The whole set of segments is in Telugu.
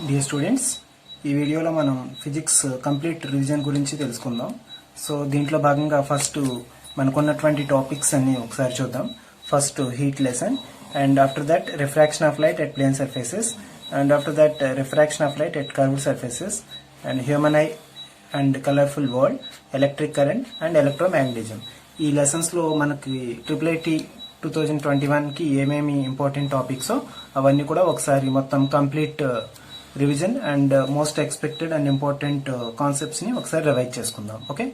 డియర్ స్టూడెంట్స్, ఈ వీడియోలో మనం ఫిజిక్స్ కంప్లీట్ రివిజన్ గురించి తెలుసుకుందాం. సో దీంట్లో భాగంగా ఫస్ట్ మనకున్నటువంటి టాపిక్స్ అన్ని ఒకసారి చూద్దాం. First heat lesson, and after that refraction of light at plane surfaces, and after that refraction of light at curved surfaces, and human eye and colourful world, electric current and electromagnetism. ఈ లెసన్స్ లో మనకి IIIT 2021 కి ఏమేమి ఇంపార్టెంట్ టాపిక్స్ అవన్నీ కూడా ఒకసారి మొత్తం complete revision and most expected and important concepts ని ఒకసారి రివైజ్ చేసుకుందాం. Okay,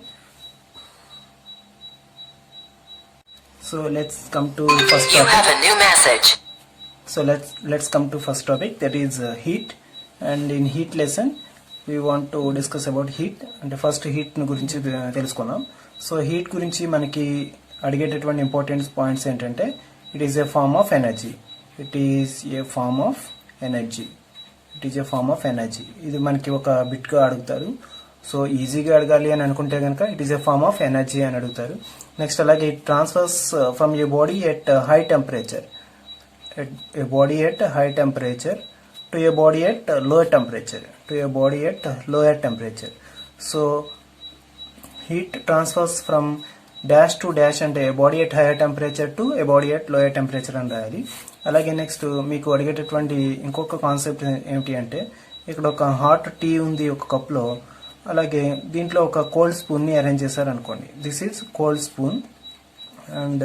so let's come to first topic. So let's come to first topic, that is heat. And in heat lesson we want to discuss about heat. అంటే ఫస్ట్ హీట్ గురించి తెలుసుకుందాం. సో హీట్ గురించి మనకి అడిగేటటువంటి ఇంపార్టెంట్ పాయింట్స్ ఏంటంటే, it is a form of energy. It is a form of energy. It is a form of energy. ఇది మనకి ఒక బిట్ గా అడుగుతారు. సో ఈజీగా అడగాలి అని అనుకుంటే కనుక it is a form of energy అని అడుగుతారు. నెక్స్ట్ అలాగే it transfers from a body at high temperature, a body at high temperature to a body at lower temperature, so heat transfers from dash to dash అంటే a body at higher temperature to a body at lower temperature అని రాయాలి. అలాగే నెక్స్ట్ మీకు అడిగేటటువంటి ఇంకొక కాన్సెప్ట్ ఏమిటి అంటే, ఇక్కడ ఒక హాట్ టీ ఉంది ఒక కప్ లో, అలాగే దీంట్లో ఒక కోల్డ్ స్పూన్ ని అరేంజ్ చేశారు అనుకోండి. This is cold spoon and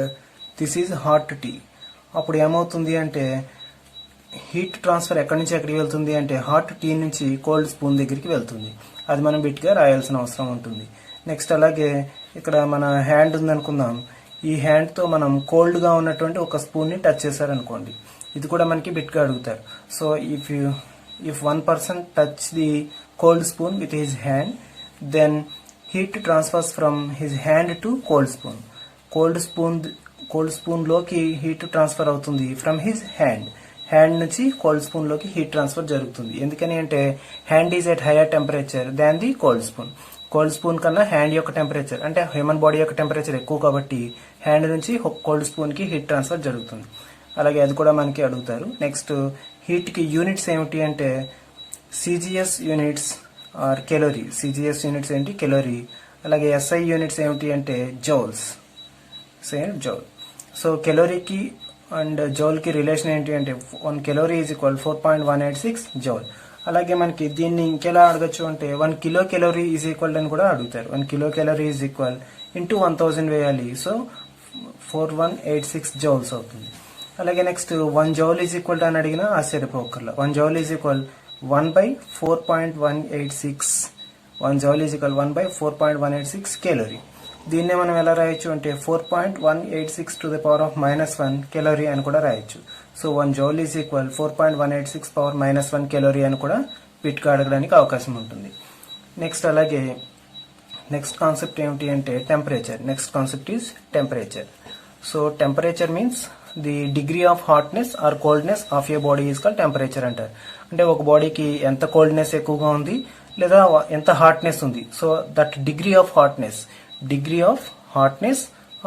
this is hot tea. అప్పుడు ఏమవుతుంది అంటే, హీట్ ట్రాన్స్ఫర్ ఎక్కడి నుంచి ఎక్కడికి వెళ్తుంది అంటే హాట్ టీ నుంచి కోల్డ్ స్పూన్ దగ్గరికి వెళ్తుంది. అది మనం బిట్గా రాయాల్సిన అవసరం ఉంటుంది. నెక్స్ట్ అలాగే ఇక్కడ మన హ్యాండ్ ఉంది అనుకుందాం. ఈ హ్యాండ్ తో మనం కోల్డ్ గా ఉన్నటువంటి ఒక స్పూన్ ని టచ్ చేశారనుకోండి, ఇది కూడా మనకి బిట్గా అడుగుతారు. So if one person touch the cold spoon with his hand, then heat transfers from his hand to cold spoon. Cold spoon లోకి హీట్ ట్రాన్స్ఫర్ అవుతుంది ఫ్రమ్ హిజ్ హ్యాండ్ నుంచి కోల్డ్ స్పూన్ లోకి హీట్ ట్రాన్స్ఫర్ జరుగుతుంది. ఎందుకని అంటే hand is at higher temperature than the cold spoon. Cold spoon కన్నా హ్యాండ్ యొక్క టెంపరేచర్ అంటే హ్యూమన్ బాడీ యొక్క టెంపరేచర్ ఎక్కువ కాబట్టి హ్యాండ్ నుంచి కోల్డ్ స్పూన్ కి హీట్ ట్రాన్స్ఫర్ జరుగుతుంది. అలాగే అది కూడా మనకి అడుగుతారు. నెక్స్ట్ హీట్ కి యూనిట్స్ ఏమిటి అంటే, CGS units are calorie. CGS units ఏంటి? కెలోరీ. అలాగే ఎస్ఐ యూనిట్స్ ఏమిటి అంటే జౌల్స్. జౌల్. సో కెలోరీకి అండ్ జౌల్ కి రిలేషన్ ఏంటి అంటే 1 కెలోరీ ఈజ్ ఈక్వల్ 4.186 జౌల్. అలాగే మనకి దీన్ని ఇంకెలా అడగచ్చు అంటే 1 కిలో కెలోరీ ఈజ్ ఈక్వల్ అని కూడా అడుగుతారు. 1 kilo calorie is equal into 1000 వేయాలి. సో 4186 జౌల్స్ అవుతుంది. అలాగే నెక్స్ట్ 1 జౌల్ ఈజ్ ఈక్వల్ అని అడిగినా ఆశ్చర్యపోకర్లా. 1 joule is equal 1/4.186. 1 joule is equal 1/4.186 calorie. దీన్నే మనం ఎలా రాయొచ్చు అంటే 4.186 to the power of -1 calorie అని కూడా రాయొచ్చు. So 1 joule is equal 4.186 power -1 calorie అని కూడా బిట్గా అడగడానికి అవకాశం ఉంటుంది. నెక్స్ట్ అలాగే నెక్స్ట్ కాన్సెప్ట్ ఏమిటి అంటే temperature. Next concept is temperature. So temperature means the degree of hotness or coldness of A body is called temperature అంటారు. అంటే ఒక బాడీకి ఎంత కోల్డ్నెస్ ఎక్కువగా ఉంది లేదా ఎంత హాట్నెస్ ఉంది, so that degree of hotness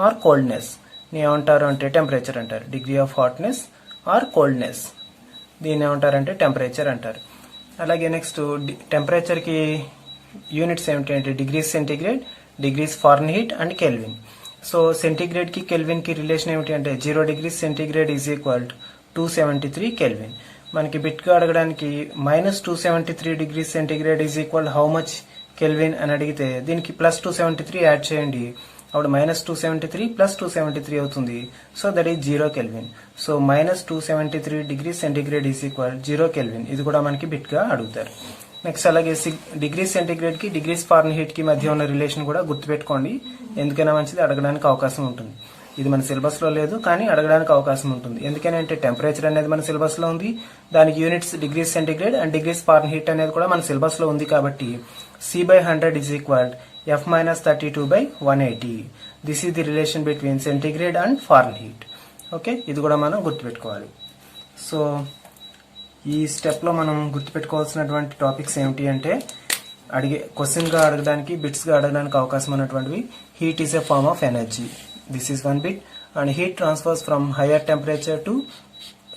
or coldness ని ఏమంటారు అంటే టెంపరేచర్ అంటారు. Degree of hotness or coldness దీన్ని ఏమంటారంటే టెంపరేచర్ అంటారు. అలాగే నెక్స్ట్ టెంపరేచర్ కి యూనిట్స్ ఏమిటి అంటే degrees centigrade, degrees Fahrenheit and kelvin. So centigrade కి కెల్విన్ కి రిలేషన్ ఏమిటి అంటే 0 degrees centigrade is equal 273 kelvin. మనకి బిట్ గా అడగడానికి -273 degrees centigrade is equal how much kelvin అని అడిగితే దీనికి +273 యాడ్ చేయండి. అప్పుడు -273 + 273 అవుతుంది. So that is 0 kelvin. So -273 degree centigrade is equal 0 kelvin. ఇది కూడా మనకి బిట్ గా అడుగుతారు. నెక్స్ట్ అలాగే డిగ్రీస్ సెంటీగ్రేడ్ కి డిగ్రీస్ ఫారెన్హీట్ కి మధ్య ఉన్న రిలేషన్ కూడా గుర్తుపెట్టుకోండి. ఎందుకైనా మంచిది, అడగడానికి అవకాశం ఉంటుంది. ఇది మన సిలబస్ లో లేదు కానీ అడగడానికి అవకాశం ఉంటుంది. ఎందుకంటే టెంపరేచర్ అనేది మన సిలబస్ లో ఉంది, దానికి units degrees centigrade and degrees Fahrenheit అనేది కూడా మన సిలబస్ లో ఉంది. కాబట్టి C/100 is equal F-32/180. This is the relation between centigrade and Fahrenheit. Okay, ఇది కూడా మనం గుర్తుపెట్టుకోవాలి. సో ఈ స్టెప్ లో మనం గుర్తుపెట్టుకోవాల్సినటువంటి టాపిక్స్ ఏమిటి అంటే, క్వశ్చన్ గా అడగడానికి, బిట్స్ గా అడగడానికి అవకాశం ఉన్నటువంటివి. Heat is a form of energy. This is one bit. And heat transfers from higher temperature to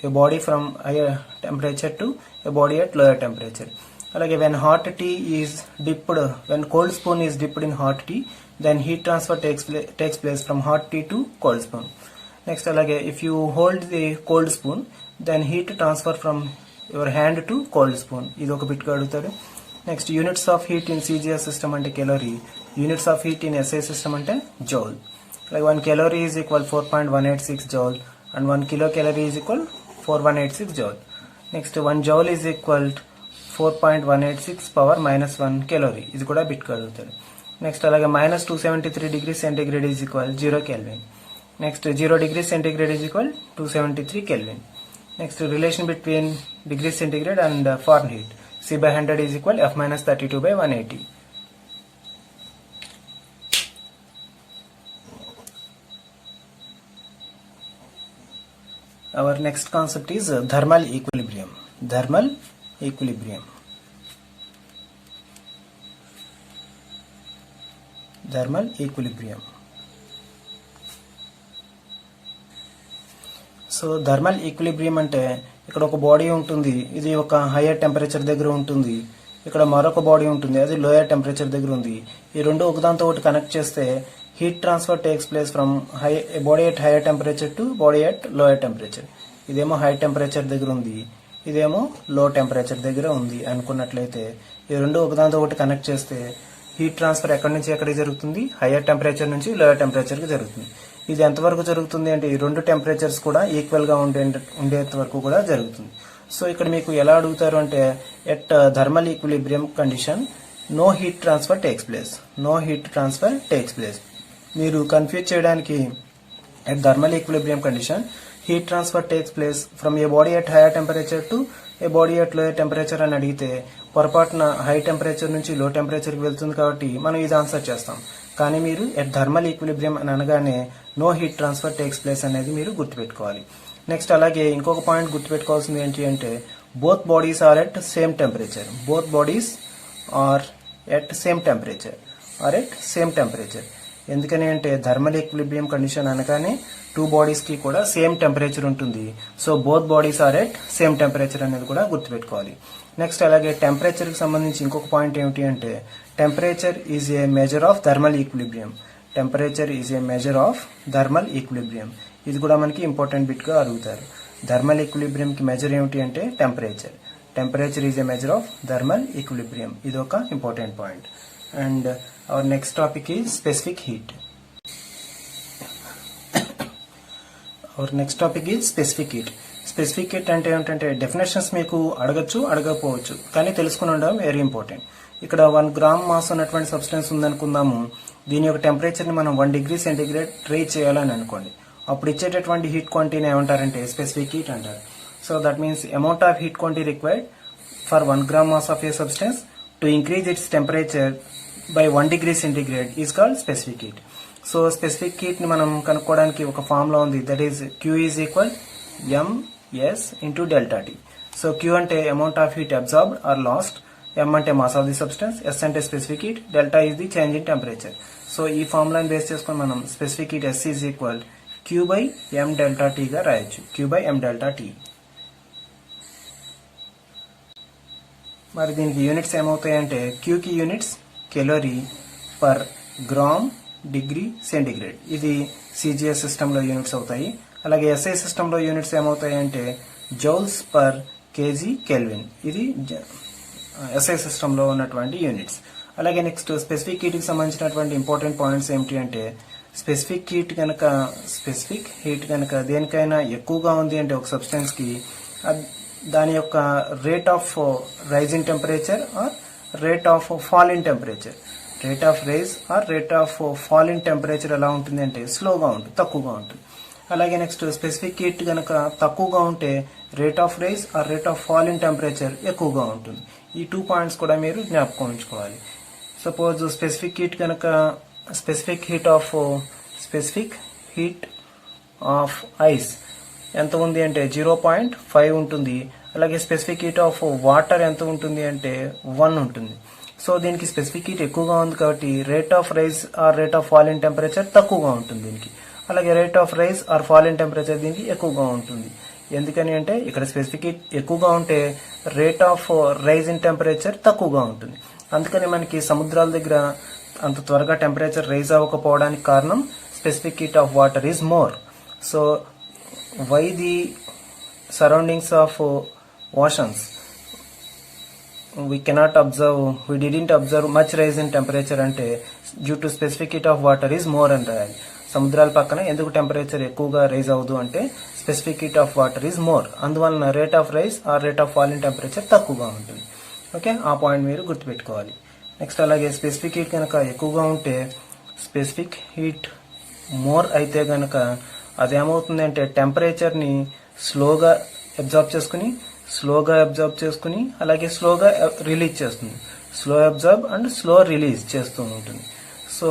a body from higher temperature to a body at lower temperature. Alage when hot tea is dipped, when cold spoon is dipped in hot tea, then heat transfer takes place from hot tea to cold spoon. Next alage if you hold the cold spoon, then heat transfer from your hand to cold spoon. Idu oka bit ga adutadu. Next units of heat in CGS system ante calorie, units of heat in SI system ante joule. Like 1 calorie is equal 4.186 joule and 1 kilocalorie is equal 4186 joule. Next 1 joule is equal 4.186 power minus 1 calorie. ఇది కూడా బిట్ కడుగుతారు. నెక్స్ట్ అలాగే minus 273 degree centigrade is equal 0 Kelvin. Next 0 degree centigrade is equal 273 Kelvin. Next relation between degree centigrade and Fahrenheit. C by 100 is equal F minus 32 by 180. Our next concept is thermal equilibrium. Thermal equilibrium. Thermal equilibrium. So thermal equilibrium అంటే ఇక్కడ ఒక బాడీ ఉంటుంది, ఇది ఒక హైయర్ టెంపరేచర్ దగ్గర ఉంటుంది, ఇక్కడ మరొక బాడీ ఉంటుంది, అది లోయర్ టెంపరేచర్ దగ్గర ఉంది. ఈ రెండు ఒకదాంతో ఒకటి కనెక్ట్ చేస్తే heat transfer takes place from body at higher temperature to body at lower temperature. ఇదేమో హై టెంపరేచర్ దగ్గర ఉంది, ఇదేమో లో టెంపరేచర్ దగ్గర ఉంది అనుకున్నట్లయితే ఈ రెండు ఒకదాంతో ఒకటి కనెక్ట్ చేస్తే హీట్ ట్రాన్స్ఫర్ ఎక్కడి నుంచి ఎక్కడికి జరుగుతుంది? హైయర్ టెంపరేచర్ నుంచి లోయర్ టెంపరేచర్కి జరుగుతుంది. ఇది ఎంతవరకు జరుగుతుంది అంటే ఈ రెండు టెంపరేచర్స్ కూడా ఈక్వల్ గా ఉండేంత వరకు కూడా జరుగుతుంది. సో ఇక్కడ మీకు ఎలా అడుగుతారు అంటే at thermal equilibrium condition no heat transfer takes place. No heat transfer takes place. మీరు కన్ఫ్యూజ్ చేయడానికి at thermal equilibrium condition heat transfer takes place from a body at higher temperature to a body at lower temperature అని అడిగితే పొరపాటున హై టెంపరేచర్ నుంచి లో టెంపరేచర్కి వెళ్తుంది కాబట్టి మనం ఇది ఆన్సర్ చేస్తాం. కానీ మీరు ఎట్ థర్మల్ ఈక్విలిబ్రియం అని అనగానే no heat transfer takes place అనేది మీరు గుర్తుపెట్టుకోవాలి. నెక్స్ట్ అలాగే ఇంకొక పాయింట్ గుర్తుపెట్టుకోవాల్సింది ఏంటి అంటే both bodies are at same temperature. Both bodies are at same temperature. Are at same temperature. ఎందుకని అంటే థర్మల్ ఈక్విలిబ్రియం కండిషన్ అనగానే టూ బాడీస్ కి కూడా సేమ్ టెంపరేచర్ ఉంటుంది. So both bodies are at same temperature అనేది కూడా గుర్తుపెట్టుకోవాలి. నెక్స్ట్ అలాగే టెంపరేచర్ కి సంబంధించి ఇంకొక పాయింట్ ఏమిటి అంటే temperature is a measure of thermal equilibrium. Temperature is a measure of thermal equilibrium. ఇది కూడా మనకి ఇంపార్టెంట్ బిట్ గా అడుగుతారు. థర్మల్ ఈక్విలిబ్రియం కి మెజర్ ఏమిటి అంటే temperature. Temperature is a measure of thermal equilibrium. ఇది ఒక important point. And hour next topic is specific heat. Hour next topic is specific heat. Specific heat అంటే ఏంటంటే డెఫినేషన్స్ మీకు అడగచ్చు, అడగకపోవచ్చు, కానీ తెలుసుకుని ఉండడం వెరీ ఇంపార్టెంట్. ఇక్కడ 1 గ్రామ్ మాస్ ఉన్నటువంటి సబ్స్టెన్స్ ఉందనుకుందాము. దీని యొక్క టెంపరేచర్ ని మనం 1 డిగ్రీ సెంటీగ్రేడ్ రేజ్ చేయాలని అనుకోండి. అప్పుడు ఇచ్చేటటువంటి హీట్ క్వాంటిటీని ఏమంటారంటే స్పెసిఫిక్ హీట్ అంటారు. So that means amount of heat quantity required for 1 gram mass of a substance to increase its temperature by 1 degree centigrade is called specific heat. So specific heat ని మనం కనుక్కోవడానికి ఒక ఫార్ములా ఉంది, that is Q is equal MS into delta T. So Q అంటే amount of heat absorbed or lost, M అంటే mass of the substance, S అంటే specific heat, delta is the change in temperature. So ఈ ఫార్ములాని బేస్ చేసుకొని మనం specific heat S is equal Q by M delta T గా రాయొచ్చు. Q by M delta T. మరి దీనికి యూనిట్స్ ఏమవుతాయంటే Q కి units calorie per gram degree centigrade. ఇది సిజిఎస్ సిస్టంలో యూనిట్స్ అవుతాయి. అలాగే ఎస్ఐ సిస్టంలో యూనిట్స్ ఏమవుతాయి అంటే జౌల్స్ పర్ కేజీ కెల్విన్. ఇది ఎస్ఐ సిస్టంలో ఉన్నటువంటి యూనిట్స్. అలాగే నెక్స్ట్ స్పెసిఫిక్ హీట్ కి సంబంధించినటువంటి ఇంపార్టెంట్ పాయింట్స్ ఏమిటి అంటే స్పెసిఫిక్ హీట్ కనుక దేనికైనా ఎక్కువగా ఉంది అంటే ఒక సబ్స్టెన్స్ కి దాని యొక్క rate of rise in temperature or rate of fall in temperature. Rate of rise or rate of fall in temperature ఎలా ఉంటుంది అంటే స్లోగా ఉంటుంది, తక్కువగా ఉంటుంది. అలాగే నెక్స్ట్ స్పెసిఫిక్ హీట్ కనుక తక్కువగా ఉంటే rate of rise or rate of fall in temperature ఎక్కువగా ఉంటుంది. ఈ 2 పాయింట్స్ కూడా మీరు జ్ఞాపకం ఉంచుకోవాలి. Suppose specific heat of ice ఎంత ఉంది అంటే 0.5 ఉంటుంది. అలాగే స్పెసిఫిక్ హీట్ ఆఫ్ వాటర్ ఎంత ఉంటుంది అంటే 1 ఉంటుంది. సో దీనికి స్పెసిఫిక్ హీట్ ఎక్కువగా ఉంది కాబట్టి rate of rise or rate of fall in temperature తక్కువగా ఉంటుంది దీనికి. అలాగే rate of rise or fall in temperature దీనికి ఎక్కువగా ఉంటుంది. ఎందుకని అంటే ఇక్కడ స్పెసిఫిక్ హీట్ ఎక్కువగా ఉంటే rate of rise in temperature తక్కువగా ఉంటుంది. అందుకని మనకి సముద్రాల దగ్గర అంత త్వరగా టెంపరేచర్ రైజ్ అవ్వకపోవడానికి కారణం specific heat of water is more. So why the surroundings of oceans we didn't observe much rise in temperature అంటే due to specific heat of water is more అని రాయాలి. సముద్రాల పక్కన ఎందుకు టెంపరేచర్ ఎక్కువగా రైజ్ అవ్వదు అంటే specific heat of water is more, అందువలన rate of rise or rate of fall in temperature తక్కువగా ఉంటుంది. ఓకే, ఆ పాయింట్ మీరు గుర్తుపెట్టుకోవాలి. నెక్స్ట్ అలాగే స్పెసిఫిక్ హీట్ కనుక ఎక్కువగా ఉంటే స్పెసిఫిక్ హీట్ మోర్ అయితే కనుక అదేమవుతుంది అంటే టెంపరేచర్ని స్లోగా అబ్జార్బ్ చేసుకుని అలాగే స్లోగా రిలీజ్ చేస్తుంది. Slow absorb and slow release చేస్తూ ఉంటుంది. సో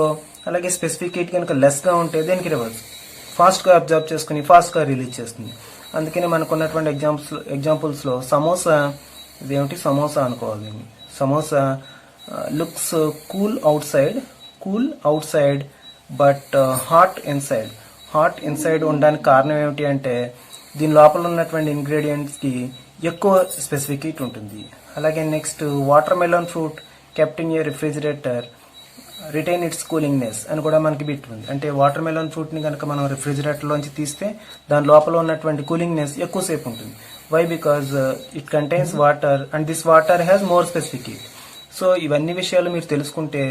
అలాగే స్పెసిఫిక్ హీట్ కనుక లెస్గా ఉంటే దేనికి రివర్స్, ఫాస్ట్గా అబ్జార్బ్ చేసుకుని ఫాస్ట్గా రిలీజ్ చేస్తుంది. అందుకని మనకు ఉన్నటువంటి ఎగ్జాంపుల్స్లో సమోసా, ఇదేమిటి సమోసా అనుకోవాలి దీన్ని. Samosa looks cool outside but hot inside ఉండడానికి కారణం ఏమిటి అంటే దీని లోపల ఉన్నటువంటి ఇంగ్రీడియంట్స్కి ఎక్కువ స్పెసిఫిక్ హీట్ ఉంటుంది. అలాగే next water melon fruit kept in a refrigerator retain it's coolingness అని కూడా మనకి బిట్ ఉంది. అంటే వాటర్ మెలన్ ఫ్రూట్ని కనుక మనం రిఫ్రిజిరేటర్లోంచి తీస్తే దాని లోపల ఉన్నటువంటి కూలింగ్నెస్ ఎక్కువసేపు ఉంటుంది. Why? Because it contains water and this water has more specific heat. So ఇవన్నీ విషయాలు మీరు తెలుసుకుంటే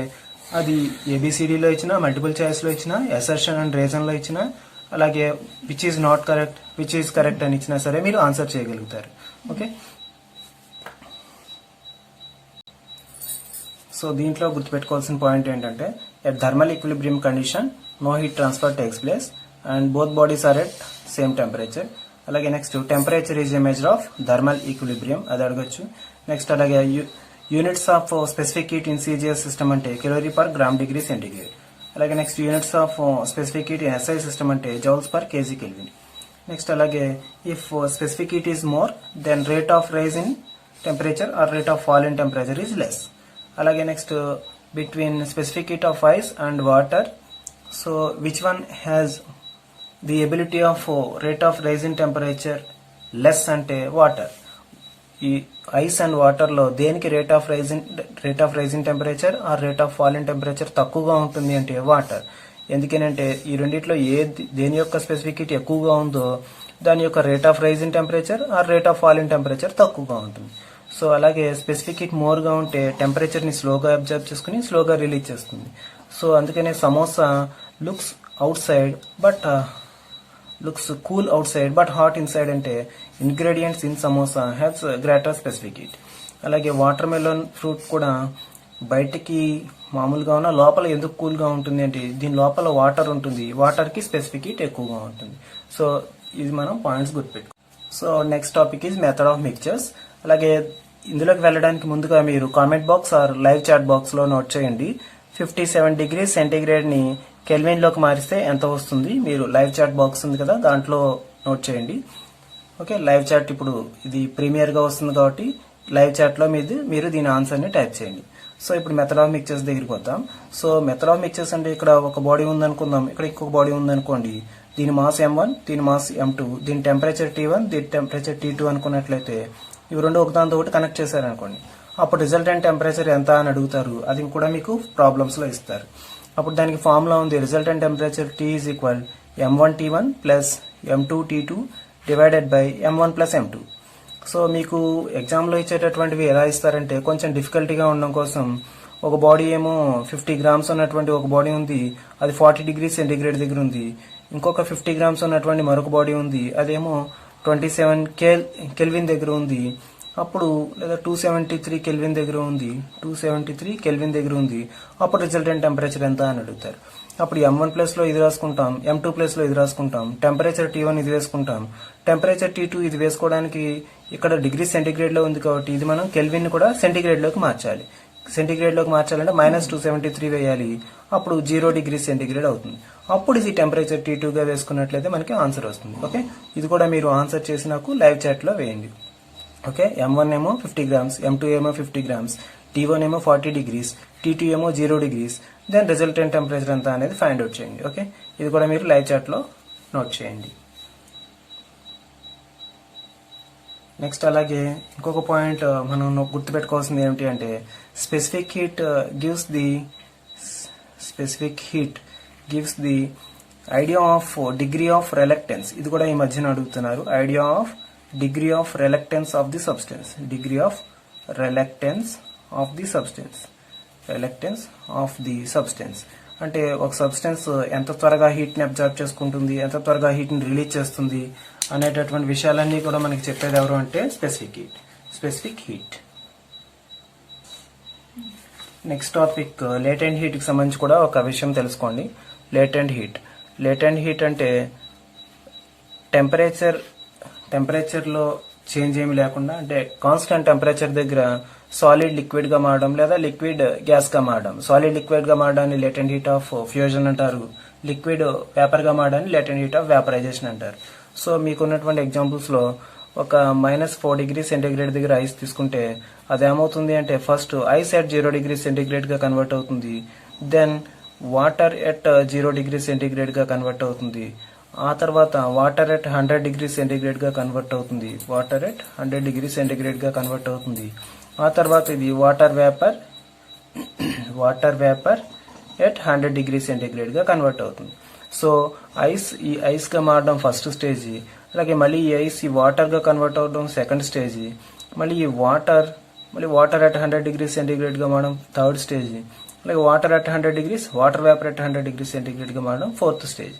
అది ఏబిసిడిలో ఇచ్చినా, మల్టిపుల్ చాయిస్లో ఇచ్చినా, అసర్షన్ అండ్ రీజన్లో ఇచ్చినా, అలాగే which is not correct, which is correct అని ఇచ్చినా సరే మీరు ఆన్సర్ చేయగలుగుతారు. ఓకే, సో దీంట్లో గుర్తుపెట్టుకోవాల్సిన పాయింట్ ఏంటంటే at thermal equilibrium condition no heat transfer takes place and both bodies are at same temperature. అలాగే next temperature is a measure of thermal equilibrium, అది అడగచ్చు. నెక్స్ట్ అలాగే units of specific heat in CGS system అంటే calorie per gram degree centigrade. అలాగే next units of specific heat in SI system అంటే joules per KG kelvin. Next అలాగే if specific heat is more then rate of rise in temperature or rate of fall in temperature is less. అలాగే next between specific heat of ice and water, so which one has the ability of rate of rise in temperature less అంటే వాటర్. ఈ ఐస్ అండ్ వాటర్ లో దేనికి rate of rise in temperature or rate of fall in temperature తక్కువగా ఉంటుంది అంటే వాటర్. ఎందుకనంటే ఈ రెండిట్లో దేని యొక్క స్పెసిఫిక్ హీట్ ఎక్కువగా ఉందో దాని యొక్క rate of rise in temperature or rate of fall in temperature తక్కువగా ఉంటుంది. సో అలాగే స్పెసిఫిక్ హీట్ మోర్గా ఉంటే టెంపరేచర్ ని స్లోగా అబ్జర్వ్ చేసుకుని స్లోగా రిలీజ్ చేస్తుంది. సో అందుకనే samosa looks cool outside but hot inside అంటే ingredients in samosa has greater specific heat. అలాగే వాటర్ మెలన్ ఫ్రూట్ కూడా బయటికి మామూలుగా ఉన్న లోపల ఎందుకు కూల్గా ఉంటుంది అంటే దీని లోపల వాటర్ ఉంటుంది, వాటర్కి స్పెసిఫిక్ హీట్ ఎక్కువగా ఉంటుంది. సో ఇది మనం పాయింట్స్ గుర్తుపెట్టుకో. So next topic is method of mixtures. అలాగే ఇందులోకి వెళ్ళడానికి ముందుగా మీరు comment box or live chat బాక్స్లో నోట్ చేయండి 57 డిగ్రీస్ సెంటీగ్రేడ్ని కెల్విన్లోకి మారిస్తే ఎంత వస్తుంది. మీరు లైవ్ చాట్ బాక్స్ ఉంది కదా దాంట్లో నోట్ చేయండి. ఓకే, లైవ్ చాట్ ఇప్పుడు ఇది ప్రీమియర్గా వస్తుంది కాబట్టి లైవ్ చాట్లో మీరు దీని ఆన్సర్ని టైప్ చేయండి. సో ఇప్పుడు మెథడ్ ఆఫ్ మిక్చర్స్ దగ్గరికి వద్దాం. సో మెథడ్ ఆఫ్ మిక్చర్స్ అంటే ఇక్కడ ఒక బాడీ ఉందనుకుందాం, ఇక్కడ ఇంకొక బాడీ ఉందనుకోండి. దీని మాస్ M1, దీని మాస్ M2, దీని టెంపరేచర్ T1, దీని టెంపరేచర్ T2 అనుకున్నట్లయితే ఇవి రెండు ఒకదానితో ఒకటి కనెక్ట్ చేశారనుకోండి. అప్పుడు రిజల్టెంట్ టెంపరేచర్ ఎంత అని అడుగుతారు, అది కూడా మీకు ప్రాబ్లమ్స్లో ఇస్తారు. అప్పుడు దానికి ఫార్ములా ఉంది, resultant temperature T is equal M1T1 plus M2T2 divided by M1 plus M2. So మీకు ఎగ్జామ్లో ఇచ్చేటటువంటివి ఎలా ఇస్తారంటే కొంచెం డిఫికల్టీగా ఉండడం కోసం ఒక బాడీ ఏమో 50 గ్రామ్స్ ఉన్నటువంటి ఒక బాడీ ఉంది, అది 40 డిగ్రీ సెంటీగ్రేడ్ దగ్గర ఉంది. ఇంకొక 50 గ్రామ్స్ ఉన్నటువంటి మరొక బాడీ ఉంది, అదేమో 27 కెల్విన్ దగ్గర ఉంది. అప్పుడు లేదా 273 కెల్విన్ దగ్గర ఉంది, 273 కెల్విన్ దగ్గర ఉంది. అప్పుడు రిజల్టెంట్ టెంపరేచర్ ఎంత అని అడుగుతారు. అప్పుడు M1 ప్లస్లో ఇది రాసుకుంటాం, M2 ప్లస్లో ఇది రాసుకుంటాం, టెంపరేచర్ T1 ఇది వేసుకుంటాం, టెంపరేచర్ T2 ఇది వేసుకోవడానికి ఇక్కడ డిగ్రీ సెంటీగ్రేడ్లో ఉంది కాబట్టి ఇది మనం కెల్విన్ కూడా సెంటీగ్రేడ్లోకి మార్చాలి. సెంటీగ్రేడ్లోకి మార్చాలంటే -273 వేయాలి, అప్పుడు 0 డిగ్రీ సెంటీగ్రేడ్ అవుతుంది. అప్పుడు ఇది టెంపరేచర్ T2గా వేసుకున్నట్లయితే మనకి ఆన్సర్ వస్తుంది. ఓకే, ఇది కూడా మీరు ఆన్సర్ చేసి నాకు లైవ్ చాట్లో వేయండి. ఓకే, M1 ఏమో 50 గ్రామ్స్, M2 ఏమో 50 గ్రామ్స్, T1 ఏమో 40 డిగ్రీస్, T2 ఏమో 0 డిగ్రీస్. దెన్ రిజల్టెంట్ టెంపరేచర్ ఎంత అనేది ఫైండ్ అవుట్ చేయండి. ఓకే, ఇది కూడా మీరు లైవ్ చాట్లో నోట్ చేయండి. నెక్స్ట్ అలాగే ఇంకొక పాయింట్ మనం గుర్తుపెట్టుకోవాల్సింది ఏమిటి అంటే specific heat gives the idea of degree of reluctance. ఇది కూడా ఈ మధ్యన అడుగుతున్నారు. Idea of degree of reluctance of the substance. Degree of reluctance of the substance అంటే ఒక సబ్స్టెన్స్ ఎంత త్వరగా హీట్ ని అబ్జర్వ్ చేసుకుంటుంది, ఎంత త్వరగా హీట్ ని రిలీజ్ చేస్తుంది అనేటటువంటి విషయాలన్నీ కూడా మనకి చెప్పేది ఎవరు అంటే specific heat. Next topic latent heat కి సంబంధించి కూడా ఒక విషయం తెలుసుకోండి. లేటెంట్ హీట్ అంటే టెంపరేచర్ లో చేంజ్ ఏమి లేకుండా అంటే కాన్స్టెంట్ టెంపరేచర్ దగ్గర సాలిడ్ లిక్విడ్ గా మారడం లేదా లిక్విడ్ గ్యాస్ గా మారడం. సాలిడ్ లిక్విడ్ గా మారడాన్ని లేటెంట్ హీట్ ఆఫ్ ఫ్యూజన్ అంటారు. లిక్విడ్ వేపర్ గా మారడాన్ని లేటెంట్ హీట్ ఆఫ్ వేపరైజేషన్ అంటారు. సో మీకున్నటువంటి ఎగ్జాంపుల్స్ లో ఒక -4 డిగ్రీ సెంటీగ్రేడ్ దగ్గర ఐస్ తీసుకుంటే అది ఏమవుతుంది అంటే first ice at 0 degree centigrade గా కన్వర్ట్ అవుతుంది. Then water at 0 degree centigrade గా కన్వర్ట్ అవుతుంది. ఆ తర్వాత వాటర్ ఎట్ 100 డిగ్రీ సెంటీగ్రేడ్ గా కన్వర్ట్ అవుతుంది. ఆ తర్వాత ఇది water vapour at 100 degree centigrade గా కన్వర్ట్ అవుతుంది. సో ఈ ఐస్ గా మారడం ఫస్ట్ స్టేజ్. అలాగే మళ్ళీ ఈ ఐస్ ఈ వాటర్ గా కన్వర్ట్ అవడం సెకండ్ స్టేజ్. మళ్ళీ ఈ వాటర్ ఎట్ 100 డిగ్రీ సెంటీగ్రేడ్ గా మారడం థర్డ్ స్టేజ్. అలాగే water vapour at 100 degree centigrade గా మారడం ఫోర్త్ స్టేజ్.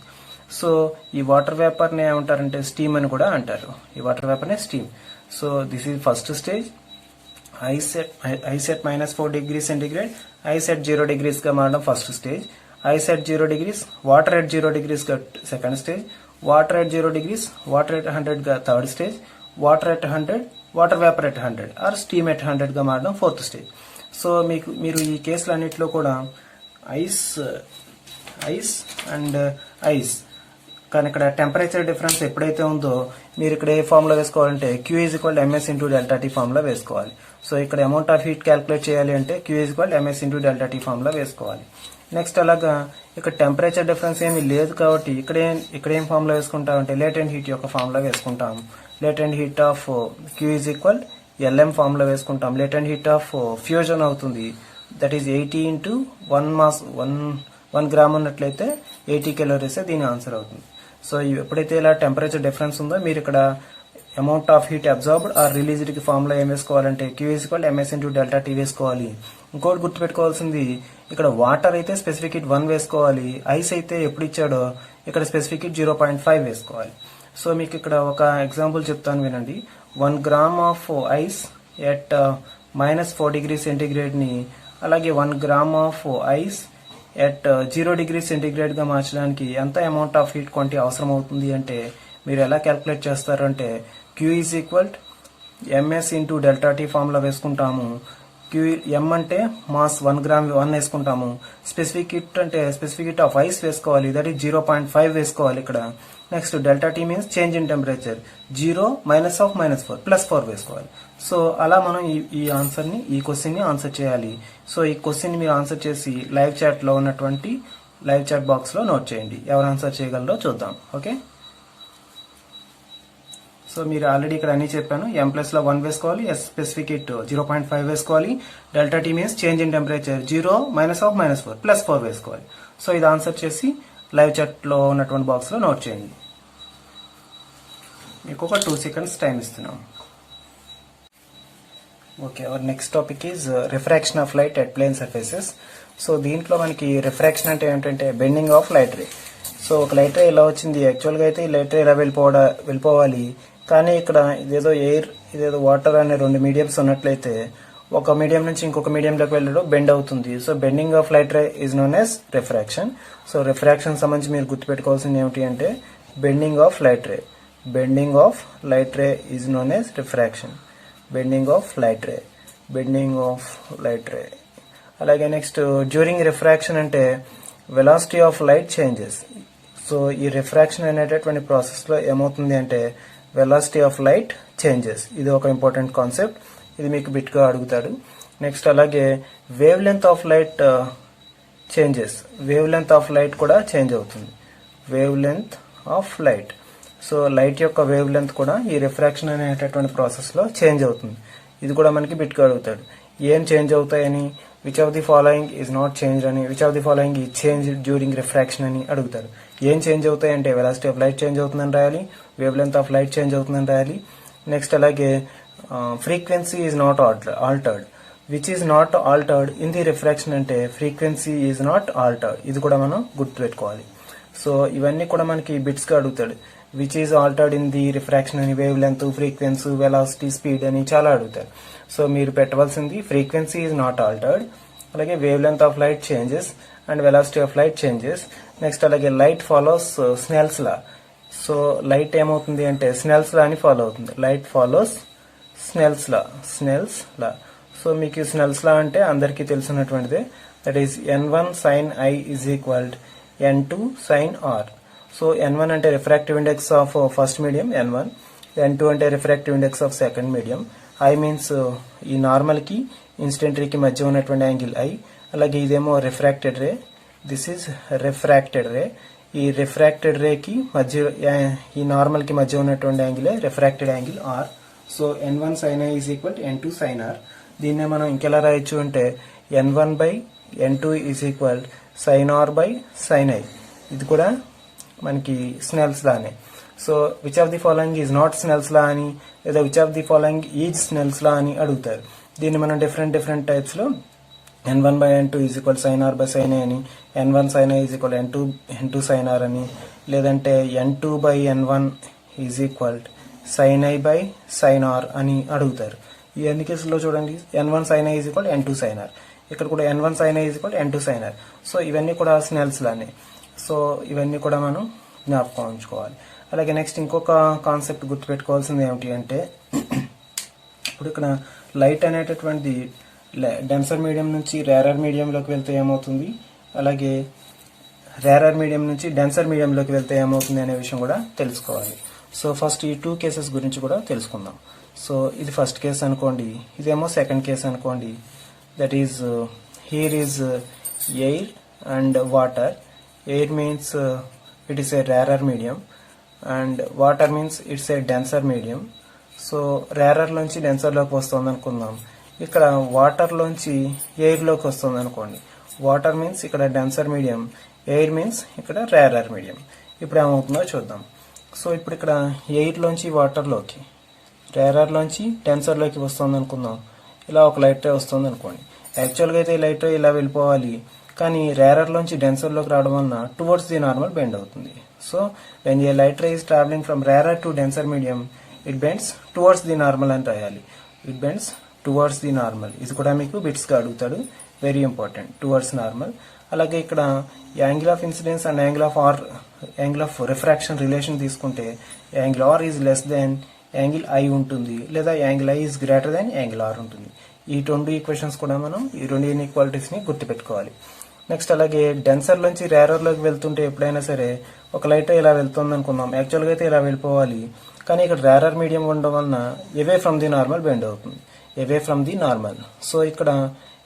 సో ఈ వాటర్ వేపర్ ని ఏమంటారంటే స్టీమ్ అని కూడా అంటారు. ఈ వాటర్ వేపర్ నే steam. So this is first stage. Ice at -4 degree centigrade, ice at 0 degrees గా మారడం first stage. Ice at 0 degrees, water at 0 degrees గా second stage. Water at 0 degrees, water at 100 గా third stage. Water vapour at 100 or steam at 100 గా మారడం ఫోర్త్ స్టేజ్. సో మీరు ఈ కేసులన్నింటిలో కూడా ఐస్ అండ్ ఐస్ కానీ ఇక్కడ టెంపరేచర్ డిఫరెన్స్ ఎప్పుడైతే ఉందో మీరు ఇక్కడ ఏ ఫార్ములా వేసుకోవాలంటే Q = ms × ΔT ఫార్ములా వేసుకోవాలి. సో ఇక్కడ అమౌంట్ ఆఫ్ హీట్ క్యాలిక్యులేట్ చేయాలి అంటే Q = ms × ΔT ఫార్ములా వేసుకోవాలి. నెక్స్ట్ అలాగా ఇక్కడ టెంపరేచర్ డిఫరెన్స్ ఏమీ లేదు కాబట్టి ఇక్కడ ఏం ఫార్ములా వేసుకుంటామంటే లేటెంట్ హీట్ యొక్క ఫార్ములా వేసుకుంటాం. Latent heat of Q = Lm formula వేసుకుంటాం. లేటెంట్ హీట్ ఆఫ్ ఫ్యూజన్ అవుతుంది. దట్ ఈస్ 80 × 1 గ్రామ్ ఉన్నట్లయితే 80 calories దీని ఆన్సర్ అవుతుంది. సో ఎప్పుడైతే ఇలా టెంపరేచర్ డిఫరెన్స్ ఉందో మీరు ఇక్కడ amount of heat absorbed or released కి ఫార్ములా ఏం వేసుకోవాలంటే Q = ms × ΔT వేసుకోవాలి. ఇంకోటి గుర్తుపెట్టుకోవాల్సింది ఇక్కడ వాటర్ అయితే స్పెసిఫిక్ హీట్ 1 వేసుకోవాలి. ఐస్ అయితే ఎప్పుడు ఇచ్చాడో ఇక్కడ స్పెసిఫిక్ హీట్ 0.5 వేసుకోవాలి. సో మీకు ఇక్కడ ఒక ఎగ్జాంపుల్ చెప్తాను వినండి. 1 gram of ice at -4 degree centigrade ని అలాగే 1 gram of ice at 0 degree centigrade గా మార్చడానికి ఎంత అమౌంట్ ఆఫ్ హీట్ క్వాంటిటీ అవసరం అవుతుంది అంటే మీరు ఎలా క్యాల్కులేట్ చేస్తారు అంటే Q = ms × ΔT ఫార్ములా వేసుకుంటాము. M అంటే మాస్ 1 గ్రామ్ 1 వేసుకుంటాము. స్పెసిఫిక్ హీట్ ఆఫ్ ఐస్ వేసుకోవాలి. దట్ ఈస్ 0.5 వేసుకోవాలి ఇక్కడ. Next ΔT means change in temperature 0 -4 +4 వేసుకోవాలి. సో అలా మనం ఈ క్వశ్చన్ ని ఆన్సర్ చేయాలి. సో ఈ క్వశ్చన్ మీరు ఆన్సర్ చేసి లైవ్ చాట్ లో ఉన్నటువంటి లైవ్ చాట్ బాక్స్ లో నోట్ చేయండి. ఎవరు ఆన్సర్ చేయగలరో చూద్దాం. ఓకే, సో మీరు ఆల్రెడీ ఇక్కడ అన్ని చెప్పాను. M+లో 1 వేసుకోవాలి. స్పెసిఫిక్ హీట్ 0.5 వేసుకోవాలి. ΔT means change in temperature 0 -4 +4 వేసుకోవాలి. సో ఇది ఆన్సర్ చేసి లైవ్ చాట్ లో ఉన్నటువంటి బాక్స్ లో నోట్ చేయండి. మీకు ఒక 2 seconds టైం ఇస్తున్నాం. Okay, our next topic is refraction of light at plane surfaces. So దీంట్లో మనకి రిఫ్రాక్షన్ అంటే ఏంటంటే bending of light ray. So ఒక లైట్ రే ఇలా వచ్చింది. యాక్చువల్గా అయితే ఈ లైట్ రే ఇలా వెళ్ళిపోవాలి. కానీ ఇక్కడ ఇదేదో వాటర్ అనే 2 మీడియంస్ ఉన్నట్లయితే ఒక మీడియం నుంచి ఇంకొక మీడియంలోకి వెళ్ళడం బెండ్ అవుతుంది. So bending of light ray is known as refraction. So refraction సంబంధించి మీరు గుర్తుపెట్టుకోవాల్సింది ఏమిటి అంటే bending of light ray is known as refraction. Bending of light ray. అలాగే నెక్స్ట్ డ్యూరింగ్ రిఫ్రాక్షన్ అంటే velocity of light changes. So ఈ రిఫ్రాక్షన్ అనేటటువంటి ప్రాసెస్ లో ఏమవుతుంది అంటే వెలాసిటీ ఆఫ్ లైట్ చేంజెస్. ఇది ఒక ఇంపార్టెంట్ కాన్సెప్ట్. ఇది మీకు బిట్ గా అడుగుతాడు. నెక్స్ట్ అలాగే wavelength of light changes. Wave length of light కూడా చేంజ్ అవుతుంది. Wave length of light so light యొక్క వేవ్ లెంత్ కూడా ఈ రిఫ్రాక్షన్ అనేటటువంటి ప్రాసెస్లో చేంజ్ అవుతుంది. ఇది కూడా మనకి బిట్గా అడుగుతాడు. ఏం చేంజ్ అవుతాయని, which of the following is not change అని, which of the following is change during refraction అని అడుగుతారు. ఏం చేంజ్ అవుతాయి అంటే వెలాసిటీ ఆఫ్ లైట్ చేంజ్ అవుతుందని రాయాలి, wave length of light change అవుతుందని రాయాలి. నెక్స్ట్ అలాగే frequency is not altered. Which is not altered in the refraction అంటే ఫ్రీక్వెన్సీ ఈజ్ నాట్ ఆల్టర్డ్. ఇది కూడా మనం గుర్తుపెట్టుకోవాలి. సో ఇవన్నీ కూడా మనకి బిట్స్గా అడుగుతాడు. Which is altered in the refraction అని, wavelength, frequency, velocity, speed అని చాలా అడుగుతారు. సో మీరు పెట్టవలసింది ఫ్రీక్వెన్సీ ఈజ్ నాట్ ఆల్టర్డ్, అలాగే wavelength of light changes and velocity of light changes. Next అలాగే light follows Snell's law. So light ఏమవుతుంది అంటే స్నెల్స్ లా అని ఫాలో అవుతుంది. Light follows Snell's law. So మీకు స్నెల్స్ లా అంటే అందరికీ తెలిసినటువంటిదే. That is n1 sin I is equal to n2 sin R. So n1 అంటే refractive index of first medium n1, n2 అంటే refractive index of second medium. I means ఈ నార్మల్ కి ఇన్సిడెంట్ రేకి మధ్య ఉన్నటువంటి యాంగిల్ I. అలాగే ఇదేమో refracted ray, this is refracted ray. ఈ రిఫ్రాక్టెడ్ రేకి మధ్య, ఈ నార్మల్ కి మధ్య ఉన్నటువంటి యాంగిలే refracted angle R. So n1 sin I is equal to n2 sin R. దీన్నే మనం ఇంకెలా రాయొచ్చు అంటే n1 by n2 is equal sin R by sin I. ఇది కూడా మనకి స్నెల్స్ లానే. So which of the following is not Snell's law అని, లేదా which of the following is Snell's law అని అడుగుతారు. దీన్ని మనం డిఫరెంట్ టైప్స్ లో n1 by n2 is equal sin R by sin I అని, n1 sin I is equal n2 sin R అని, లేదంటే n2 by n1 is equal sin I by sin R అని అడుగుతారు. ఈ అన్ని కేసుల్లో చూడండి n1 sin I is equal n2 sin R, ఇక్కడ కూడా n1 sin I is equal n2 sin R. So ఇవన్నీ కూడా స్నెల్స్ లానే. సో ఇవన్నీ కూడా మనం జ్ఞాపకం ఉంచుకోవాలి. అలాగే నెక్స్ట్ ఇంకొక కాన్సెప్ట్ గుర్తుపెట్టుకోవాల్సింది ఏమిటి అంటే, ఇప్పుడు ఇక్కడ లైట్ అనేటటువంటి డెన్సర్ మీడియం నుంచి రేరర్ మీడియంలోకి వెళ్తే ఏమవుతుంది, అలాగే రేరర్ మీడియం నుంచి డెన్సర్ మీడియంలోకి వెళ్తే ఏమవుతుంది అనే విషయం కూడా తెలుసుకోవాలి. సో ఫస్ట్ ఈ 2 కేసెస్ గురించి కూడా తెలుసుకుందాం. సో ఇది ఫస్ట్ కేసు అనుకోండి, ఇదేమో సెకండ్ కేసు అనుకోండి. That is here is air and water. Air means it is A rarer medium and water means it's a denser medium. So rarer లోంచి డెన్సర్ లోకి వస్తుంది అనుకుందాం. ఇక్కడ వాటర్ లోంచి ఎయిర్ లోకి వస్తుంది అనుకోండి. వాటర్ మీన్స్ ఇక్కడ డెన్సర్ మీడియం, ఎయిర్ మీన్స్ ఇక్కడ రేరర్ మీడియం. ఇప్పుడు ఏమవుతుందో చూద్దాం. సో ఇప్పుడు ఇక్కడ ఎయిర్ లోంచి వాటర్ లోకి, రేరర్ లోంచి డెన్సర్ లోకి వస్తుంది అనుకుందాం. ఇలా ఒక లైట్ రే వస్తుంది అనుకోండి. యాక్చువల్గా అయితే ఈ లైట్ రే ఇలా వెళ్ళిపోవాలి, కానీ రేరర్ లోంచి డెన్సర్ లోకి రావడం వలన టువర్డ్స్ ది నార్మల్ బెండ్ అవుతుంది. So when a light ray is travelling from rarer to denser medium, it bends towards the normal అని రాయాలి. It bends towards the normal. ఇది కూడా మీకు బిట్స్ గా అడుగుతాడు, వెరీ ఇంపార్టెంట్, టువర్డ్స్ నార్మల్. అలాగే ఇక్కడ angle of incidence and angle of refraction relation తీసుకుంటే angle are is less then angle I ఉంటుంది, లేదా angle I is greater then angle are ఉంటుంది. ఈ 2 ఈక్వేషన్స్ కూడా మనం ఈ 2 ఇన్ఈక్వాలిటీస్ ని గుర్తుపెట్టుకోవాలి. నెక్స్ట్ అలాగే డెన్సర్ నుంచి రేరర్ లోకి వెళ్తుంటే ఎప్పుడైనా సరే ఒక లైట్ ఇలా వెళ్తుంది అనుకుందాం. యాక్చువల్గా అయితే ఇలా వెళ్ళిపోవాలి, కానీ ఇక్కడ రేరర్ మీడియం ఉండడం వలన away from the normal bend అవుతుంది, away from the normal. So ఇక్కడ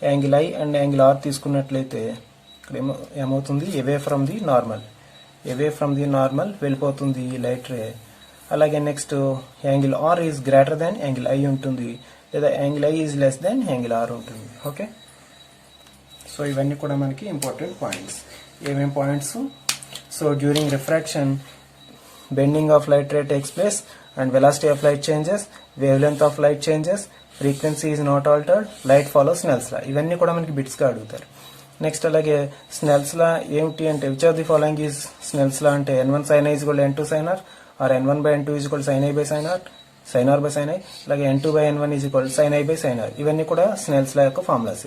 angle I and angle R తీసుకున్నట్లయితే ఇక్కడ ఏమవుతుంది, అవే ఫ్రమ్ ది నార్మల్ వెళ్ళిపోతుంది ఈ లైట్ రే. అలాగే next angle are is greater than angle I ఉంటుంది, లేదా angle I is less than angle are ఉంటుంది. ఓకే, సో ఇవన్నీ కూడా మనకి ఇంపార్టెంట్ పాయింట్స్. ఏమేం points? So during refraction bending of light ray takes place and velocity of light changes, wavelength of light changes, frequency is not altered, light follows Snell's law. ఇవన్నీ కూడా మనకి బిట్స్ గా అడుగుతారు. నెక్స్ట్ అలాగే స్నెల్స్ లా ఏమిటి అంటే which of the following is Snell's law అంటే n1 sin I is equal to n2 sin R, or n1 by n2 is equal to sin I by sin R, sin R by sin I, అలాగే n2 by n1 is equal to sin I by sin R. ఇవన్నీ కూడా స్నెల్స్ లా యొక్క ఫార్ములాస్.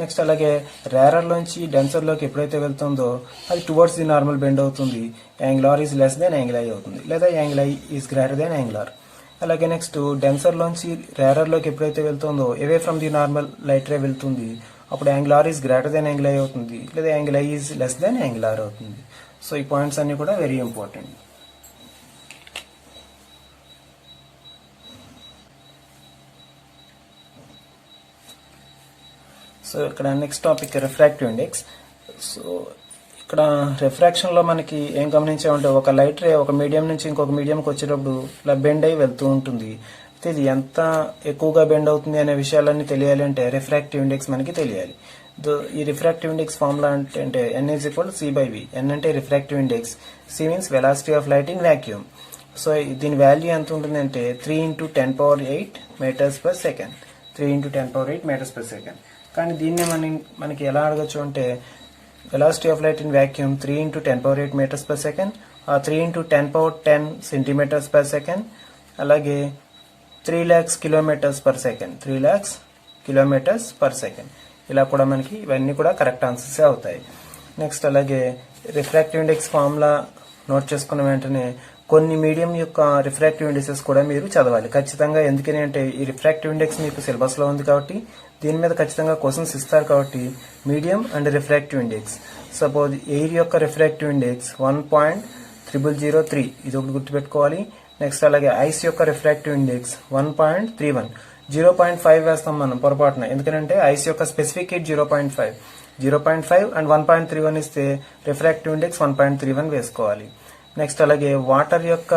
నెక్స్ట్ అలాగే రేరర్ లోంచి డెన్సర్ లోకి ఎప్పుడైతే వెళ్తుందో అది టువర్డ్స్ ది నార్మల్ బెండ్ అవుతుంది, angle are is less then angle i అవుతుంది, లేదా angle I is greater then angle r. అలాగే నెక్స్ట్ డెన్సర్ లోంచి రేరర్ లోకి ఎప్పుడైతే వెళ్తుందో away from the normal light ray వెళ్తుంది, అప్పుడు angle are is greater then angle i అవుతుంది, లేదా angle I is less then angle r అవుతుంది. సో ఈ పాయింట్స్ అన్ని కూడా వెరీ ఇంపార్టెంట్. సో ఇక్కడ next topic refractive index. So ఇక్కడ రిఫ్రాక్షన్ లో మనకి ఏం గమనించామంటే ఒక లైట్ రే ఒక మీడియం నుంచి ఇంకొక మీడియంకి వచ్చేటప్పుడు ఇలా బెండ్ అయి వెళ్తూ ఉంటుంది. అయితే ఇది ఎంత ఎక్కువగా బెండ్ అవుతుంది అనే విషయాలన్నీ తెలియాలి అంటే రిఫ్రాక్టివ్ ఇండెక్స్ మనకి తెలియాలి. ఈ రిఫ్రాక్టివ్ ఇండెక్స్ ఫార్ములా అంటే n is equal c/v. n అంటే refractive index, c means velocity of light in vacuum. So దీని వాల్యూ ఎంత ఉంటుందంటే 3 × 10⁸ metres per second. 3 × 10⁸ metres per second. కానీ దీన్ని మనకి ఎలా అడగచ్చు అంటే velocity of light in vacuum 3 × 10⁸ metres per second, 3 × 10⁻10 centimetres per second, అలాగే 3 lakhs kilometres per second. 3 lakhs kilometres per second. ఇలా కూడా మనకి ఇవన్నీ కూడా కరెక్ట్ ఆన్సర్స్ అవుతాయి. నెక్స్ట్ అలాగే రిఫ్రాక్టివ్ ఇండెక్స్ ఫార్ములా నోట్ చేసుకున్న వెంటనే కొన్ని మీడియం యొక్క రిఫ్రాక్టివ్ ఇండెక్సెస్ కూడా మీరు చదవాలి ఖచ్చితంగా. ఎందుకని అంటే ఈ రిఫ్రాక్టివ్ ఇండెక్స్ మీకు సిలబస్ లో ఉంది కాబట్టి దీని మీద ఖచ్చితంగా క్వశ్చన్స్ ఇస్తారు. కాబట్టి medium and refractive index, suppose air యొక్క రిఫ్రాక్టివ్ ఇండెక్స్ 1.003, ఇది ఒకటి గుర్తుపెట్టుకోవాలి. నెక్స్ట్ అలాగే ఐస్ యొక్క రిఫ్రాక్టివ్ ఇండెక్స్ 1.31. 0.5 వేస్తాం మనం పొరపాటున, ఎందుకంటే ఐస్ యొక్క స్పెసిఫిక్ హీట్ 0.5. 0.5 అండ్ 1.31 ఇస్తే రిఫ్రాక్టివ్ ఇండెక్స్ 1.31 వేసుకోవాలి. నెక్స్ట్ అలాగే వాటర్ యొక్క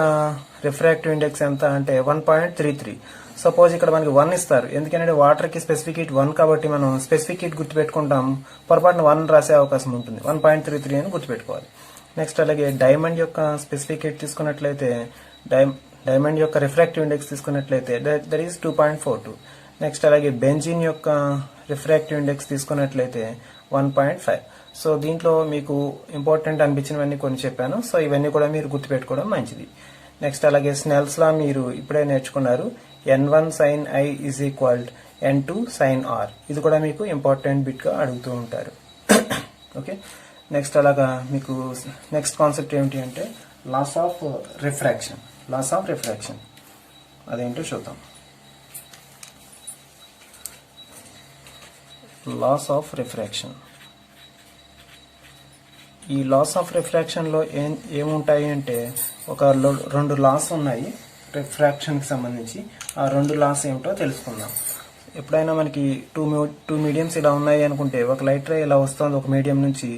రిఫ్రాక్టివ్ ఇండెక్స్ ఎంత అంటే 1.33. సపోజ్ ఇక్కడ మనకి 1 ఇస్తారు, ఎందుకంటే వాటర్ కి స్పెసిఫిక్ హీట్ 1 కాబట్టి మనం స్పెసిఫిక్ హీట్ గుర్తుపెట్టుకుంటాం, పొరపాటున 1 రాసే అవకాశం ఉంటుంది. 1.33 అని గుర్తుపెట్టుకోవాలి. నెక్స్ట్ అలాగే డైమండ్ యొక్క స్పెసిఫిక్ హీట్ తీసుకున్నట్లయితే డైమండ్ యొక్క రిఫ్రాక్టివ్ ఇండెక్స్ తీసుకున్నట్లయితే దట్ ఈస్ 2.42. నెక్స్ట్ అలాగే బెంజీన్ యొక్క రిఫ్రాక్టివ్ ఇండెక్స్ తీసుకున్నట్లయితే 1.5. సో దీంట్లో మీకు ఇంపార్టెంట్ అనిపించినవన్నీ కొన్ని చెప్పాను. సో ఇవన్నీ కూడా మీరు గుర్తుపెట్టుకోవడం మంచిది. నెక్స్ట్ అలాగే స్నెల్స్ లా మీరు ఇప్పుడే నేర్చుకున్నారు. n1 sin i is equal n2 sin r. ఇది కూడా మీకు ఇంపార్టెంట్ బిట్ గా అడుగుతూ ఉంటారు. ఓకే, నెక్స్ట్ అలాగా మీకు నెక్స్ట్ కాన్సెప్ట్ ఏమిటి అంటే laws of refraction. Laws of refraction అదేంటో చూద్దాం. Laws of refraction. ఈ లాస్ ఆఫ్ రిఫ్రాక్షన్ లో ఏముంటాయి అంటే ఒక 2 లాస్ ఉన్నాయి రిఫ్రాక్షన్ కి సంబంధించి. ఆ 2 లాస్ ఏమిటో తెలుసుకుందాం. ఎప్పుడైనా మనకి టూ మీడియంస్ ఇలా ఉన్నాయి అనుకుంటే, ఒక లైట్ రే ఇలా వస్తుంది ఒక మీడియం నుంచి,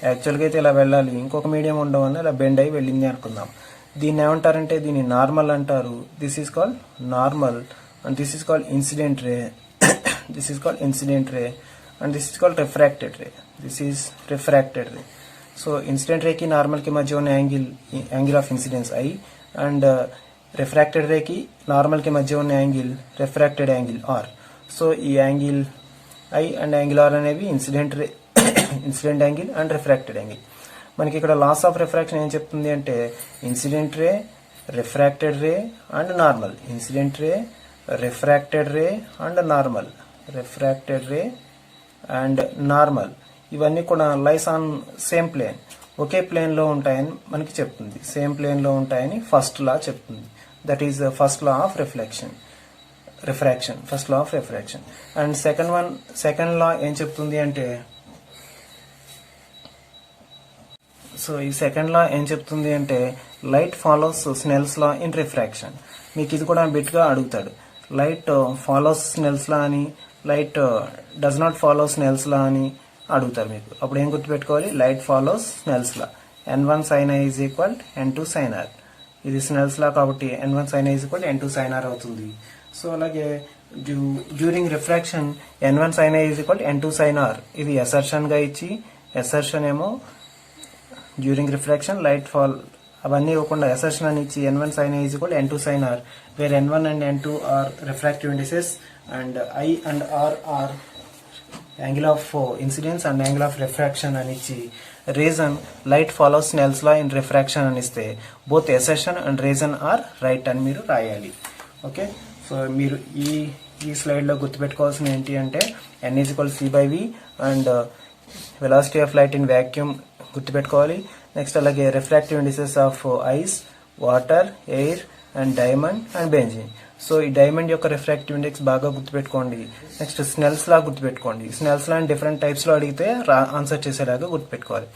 యాక్చువల్గా అయితే ఇలా వెళ్ళాలి, ఇంకొక మీడియం ఉండడం వల్ల ఇలా బెండ్ అయి వెళ్ళింది అనుకుందాం. దీన్ని ఏమంటారంటే దీన్ని నార్మల్ అంటారు. This is called normal and this is called incident ray. This is called incident ray and this is called refracted ray. This is refracted ray. So incident రేకి నార్మల్ కి మధ్య ఉన్న angle of incidence I, and refracted రేకి నార్మల్ కి మధ్య ఉన్న angle refracted angle R. So ఈ angle I and angle R అనేవి incident angle and refracted angle. మనకి ఇక్కడ లాస్ ఆఫ్ రిఫ్రాక్షన్ ఏం చెప్తుంది అంటే incident ray, refracted ray and normal. Incident ray, refracted ray and normal. Refracted ray and normal ఇవన్నీ కూడా లైస్ ఆన్ సేమ్ ప్లేన్, ఒకే ప్లేన్ లో ఉంటాయని మనకి చెప్తుంది. సేమ్ ప్లేన్ లో ఉంటాయని ఫస్ట్ లా చెప్తుంది. That is first law of refraction. First law of refraction. And second లా ఏం చెప్తుంది అంటే, సో ఈ సెకండ్ లా ఏం చెప్తుంది అంటే light follows Snell's law in refraction. మీకు ఇది కూడా బిట్ గా అడుగుతాడు. లైట్ ఫాలోస్ స్నెల్స్ లా అని, light does not follow Snell's law అని అడుగుతారు మీకు. అప్పుడు ఏం గుర్తుపెట్టుకోవాలి, light follows Snell's law. n1 sin i is equal n2 sin r. ఇది స్నెల్స్ లా కాబట్టి n1 sin i is equal n2 sin r అవుతుంది. సో అలాగే during refraction n1 sin i is equal n2 sin r. ఇది అసర్షన్ గా ఇచ్చి, అసర్షన్ ఏమో డ్యూరింగ్ రిఫ్రాక్షన్ లైట్ ఫాల్ అవన్నీ ఇవ్వకుండా అసర్షన్ అని ఇచ్చి n1 sin i is equal n2 sin r, where n1 and n2 are refractive indices and i and r are angle of incidence and angle of refraction అని ఇచ్చి, reason light follows Snell's law in refraction అని ఇస్తే both assertion and reason are right అని మీరు రాయాలి. ఓకే, సో మీరు ఈ స్లైడ్ లో గుర్తుపెట్టుకోవాల్సిన ఏంటి అంటే n is equal c/v and velocity of light in vacuum గుర్తుపెట్టుకోవాలి. నెక్స్ట్ అలాగే refractive indices of ice, water, air and diamond and benzene. So ఈ డైమండ్ యొక్క రిఫ్రాక్టివ్ ఇండెక్స్ బాగా గుర్తుపెట్టుకోండి. నెక్స్ట్ స్నెల్స్ లా గుర్తుపెట్టుకోండి. స్నెల్స్ లా డిఫరెంట్ టైప్స్ లో అడిగితే ఆన్సర్ చేసేలాగా గుర్తుపెట్టుకోవాలి.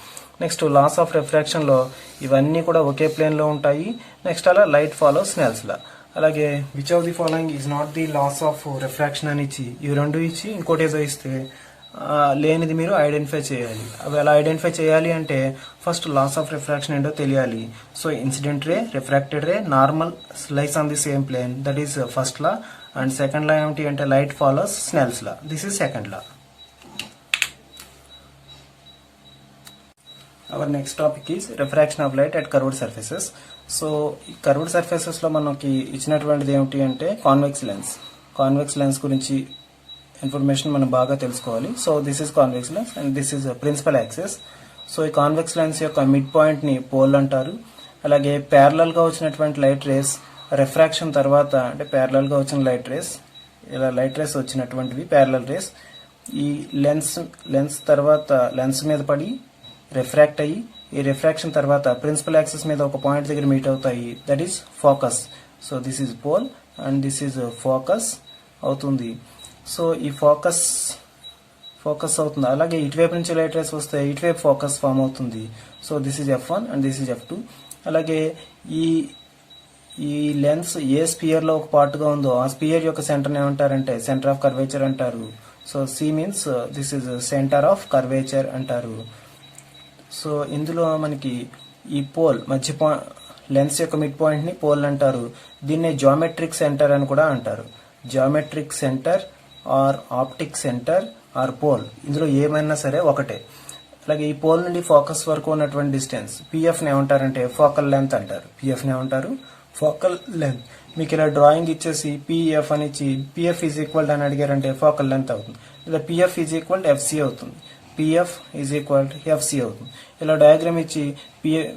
నెక్స్ట్ లాస్ ఆఫ్ రిఫ్రాక్షన్ లో ఇవన్నీ కూడా ఒకే ప్లేన్ లో ఉంటాయి. నెక్స్ట్ అలా లైట్ ఫాలో స్నెల్స్ లా. అలాగే which of the following is not the laws of refraction అని ఇచ్చి, ఇవి రెండు ఇచ్చి ఇంకోటి ఏదో ఇస్తే లేనిది మీరు ఐడెంటిఫై చేయాలి. అవి ఎలా ఐడెంటిఫై చేయాలి అంటే ఫస్ట్ లాస్ ఆఫ్ రిఫ్రాక్షన్ ఏంటో తెలియాలి. So incident ray, refracted ray, normal lies on the same plane, that is first law. And second law ఏమిటి అంటే light follows Snell's law, this is second law. Our next topic is refraction of light at curved surfaces. So ఈ కర్వ్డ్ సర్ఫేసెస్ లో మనకి ఇచ్చినటువంటిది ఏమిటి అంటే కాన్వెక్స్ లెన్స్. కాన్వెక్స్ లెన్స్ గురించి ఇన్ఫర్మేషన్ మనం బాగా తెలుసుకోవాలి. So this is convex lens and this is principal axis. So ఈ కాన్వెక్స్ లెన్స్ యొక్క మిడ్ పాయింట్ ని పోల్ అంటారు. అలాగే ప్యారలల్ గా వచ్చినటువంటి లైట్ రేస్ రిఫ్రాక్షన్ తర్వాత, అంటే ప్యారలల్ గా వచ్చిన లైట్ రేస్, ఇలా లైట్ రేస్ వచ్చినటువంటివి ప్యారలల్ రేస్ ఈ లెన్స్ తర్వాత లెన్స్ మీద పడి రిఫ్రాక్ట్ అయ్యి, ఈ రిఫ్రాక్షన్ తర్వాత ప్రిన్సిపల్ యాక్సిస్ మీద ఒక పాయింట్ దగ్గర మీట్ అవుతాయి, that is focus. So this is pole and this is focus అవుతుంది. సో ఈ ఫోకస్ అవుతుంది. అలాగే ఇటువైపు నుంచి లైట్ రేస్ వస్తే ఇటువైపు ఫోకస్ ఫామ్ అవుతుంది. So this is F1 and this is F2. అలాగే ఈ లెన్స్ ఏ స్పియర్ లో ఒక పార్ట్ గా ఉందో ఆ స్పియర్ యొక్క సెంటర్ ఏమంటారంటే సెంటర్ ఆఫ్ కర్వేచర్ అంటారు. So C means this is centre of curvature అంటారు. సో ఇందులో మనకి ఈ పోల్ మధ్య లెన్స్ యొక్క మిడ్ పాయింట్ ని పోల్ అంటారు. దీన్నే జియోమెట్రిక్ సెంటర్ అని కూడా అంటారు. Geometric centre or optic centre or pole, ఇందులో ఏమైనా సరే ఒకటే. అలాగే ఈ పోల్ నుండి ఫోకస్ వరకు ఉన్నటువంటి డిస్టెన్స్ పిఎఫ్ ని ఏమంటారంటే ఫోకల్ లెంత్ అంటారు. పిఎఫ్ ని ఏమంటారు ఫోకల్ లెంత్. మీకు ఇలా డ్రాయింగ్ ఇచ్చేసి పిఎఫ్ అని ఇచ్చి పిఎఫ్ ఈజ్ ఈక్వల్ అని అడిగారంటే ఫోకల్ లెంత్ అవుతుంది. లేదా పిఎఫ్ ఈజ్ ఈక్వల్ ఎఫ్సి అవుతుంది. పిఎఫ్ ఈజ్ ఈక్వల్ ఎఫ్సి అవుతుంది. ఇలా డయాగ్రామ్ ఇచ్చి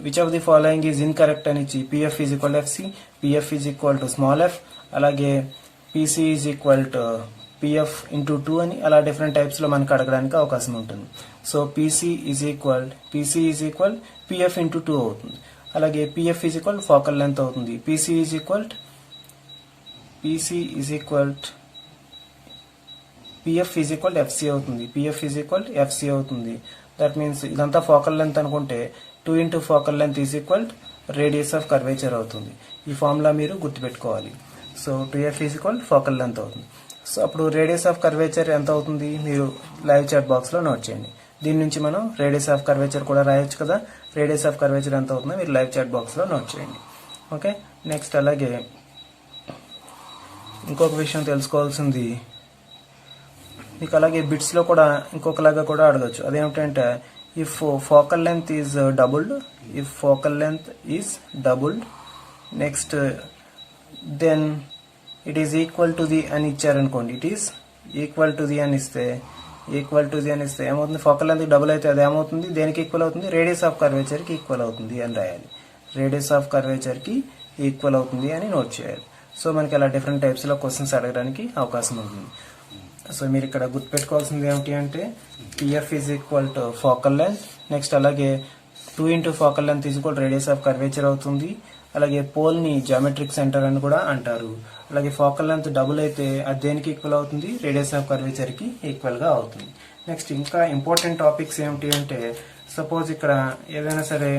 which of the following is incorrect అని ఇచ్చి PF is equal FC, PF is equal to small F, అలాగే PC is equal to PF into 2 అని అలా డిఫరెంట్ టైప్స్ లో మనకు అడగడానికి అవకాశం ఉంటుంది. So PC is equal PF into 2 అవుతుంది. అలాగే PF is equal focal length అవుతుంది. PC is equal PF is equal FC అవుతుంది. పిఎఫ్ ఈజ్ ఈక్వల్ ఎఫ్సి అవుతుంది. దట్ మీన్స్ ఇదంతా ఫోకల్ లెంత్ అనుకుంటే 2 into focal length is equal radius of curvature అవుతుంది. ఈ ఫార్ములా మీరు గుర్తుపెట్టుకోవాలి. So 2f is equal focal length అవుతుంది. సో అప్పుడు రేడియస్ ఆఫ్ కర్వేచర్ ఎంత అవుతుంది మీరు లైవ్ చాట్ బాక్స్ లో నోట్ చేయండి. దీని నుంచి మనం రేడియస్ ఆఫ్ కర్వేచర్ కూడా రాయొచ్చు కదా. రేడియస్ ఆఫ్ కర్వేచర్ ఎంత అవుతుందో మీరు లైవ్ చాట్ బాక్స్ లో నోట్ చేయండి. ఓకే, నెక్స్ట్ అలాగే ఇంకొక విషయం తెలుసుకోవాల్సింది మీకు అలాగే బిట్స్ లో కూడా ఇంకొకలాగా కూడా అడగచ్చు. అదేమిటంటే if focal length is doubled, next then it is equal to the అని ఇచ్చారనుకోండి. It is equal to the అని ఇస్తే ఏమవుతుంది, ఫోకల్ లెంత్ డబుల్ అయితే అది ఏమవుతుంది, దేనికి ఈక్వల్ అవుతుంది, రేడియస్ ఆఫ్ కర్వేచర్ కి ఈక్వల్ అవుతుంది అని రాయాలి. రేడియస్ ఆఫ్ కర్వేచర్ కి ఈక్వల్ అవుతుంది అని నోట్ చేయాలి. సో మనకి అలా డిఫరెంట్ టైప్స్ లో క్వశ్చన్స్ అడగడానికి అవకాశం ఉంటుంది. సో మీరు ఇక్కడ గుర్తుపెట్టుకోవాల్సింది ఏమిటి అంటే PF is equal to focal length, next అలాగే 2 into focal length is equal radius of curvature అవుతుంది. అలాగే పోల్ ని జియోమెట్రిక్ సెంటర్ అని కూడా అంటారు. అలాగే ఫోకల్ లెంత్ డబుల్ అయితే అది దేనికి ఈక్వల్ అవుతుంది, రేడియస్ ఆఫ్ కర్వేచర్ కి ఈక్వల్ గా అవుతుంది. నెక్స్ట్ ఇంకా ఇంపార్టెంట్ టాపిక్స్ ఏమిటి అంటే సపోజ్ ఇక్కడ ఏదైనా సరే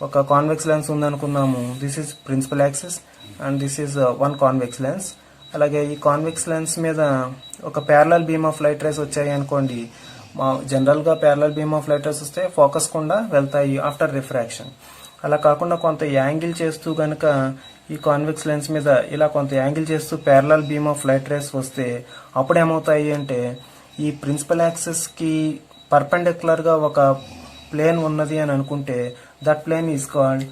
ఒక కాన్వెక్స్ లెన్స్ ఉందనుకున్నాము. This is principal axis and this is one convex lens. అలాగే ఈ కాన్వెక్స్ లెన్స్ మీద ఒక parallel beam of light rays వచ్చాయి అనుకోండి. జనరల్ గా parallel beam of light rays వస్తే ఫోకస్ కుండా వెళ్తాయి ఆఫ్టర్ రిఫ్రాక్షన్. అలా కాకుండా కొంత యాంగిల్ చేస్తూ గనక ఈ కాన్వెక్స్ లెన్స్ మీద ఇలా కొంత యాంగిల్ చేస్తూ parallel beam of light rays వస్తే అప్పుడు ఏమవుతాయి అంటే ఈ ప్రిన్సిపల్ యాక్సిస్ కి పర్పెండిక్యులర్ గా ఒక ప్లేన్ ఉన్నది అని అనుకుంటే that plane is called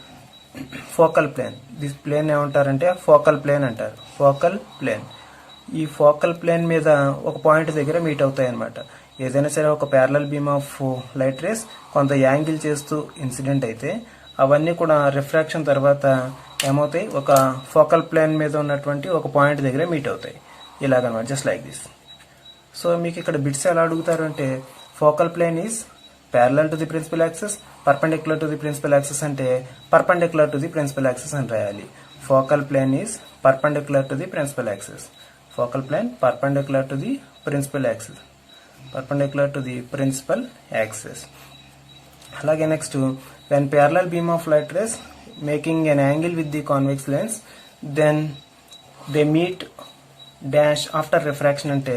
focal plane. This plane ఏమంటారంటే ఫోకల్ ప్లేన్ అంటారు. Focal plane. ఈ ఫోకల్ ప్లేన్ మీద ఒక పాయింట్ దగ్గర మీట్ అవుతాయి అన్నమాట. ఏదైనా సరే ఒక parallel beam of light rays కొంత యాంగిల్ చేస్తూ ఇన్సిడెంట్ అయితే అవన్నీ కూడా రిఫ్రాక్షన్ తర్వాత ఏమవుతాయి, ఒక ఫోకల్ ప్లేన్ మీద ఉన్నటువంటి ఒక పాయింట్ దగ్గర మీట్ అవుతాయి. ఇలాగనమాట, జస్ట్ లైక్ దిస్. సో మీకు ఇక్కడ బిట్స్ ఎలా అడుగుతారు అంటే focal plane is parallel to the principal axis, perpendicular to the principal axis అంటే perpendicular to the principal axis అని రాయాలి. Focal plane is perpendicular to the principal axis. Focal plane perpendicular to the principal axis. Perpendicular to the principal axis. అలాగే next when parallel beam of light rays making an angle with the convex lens then they meet dash after refraction ante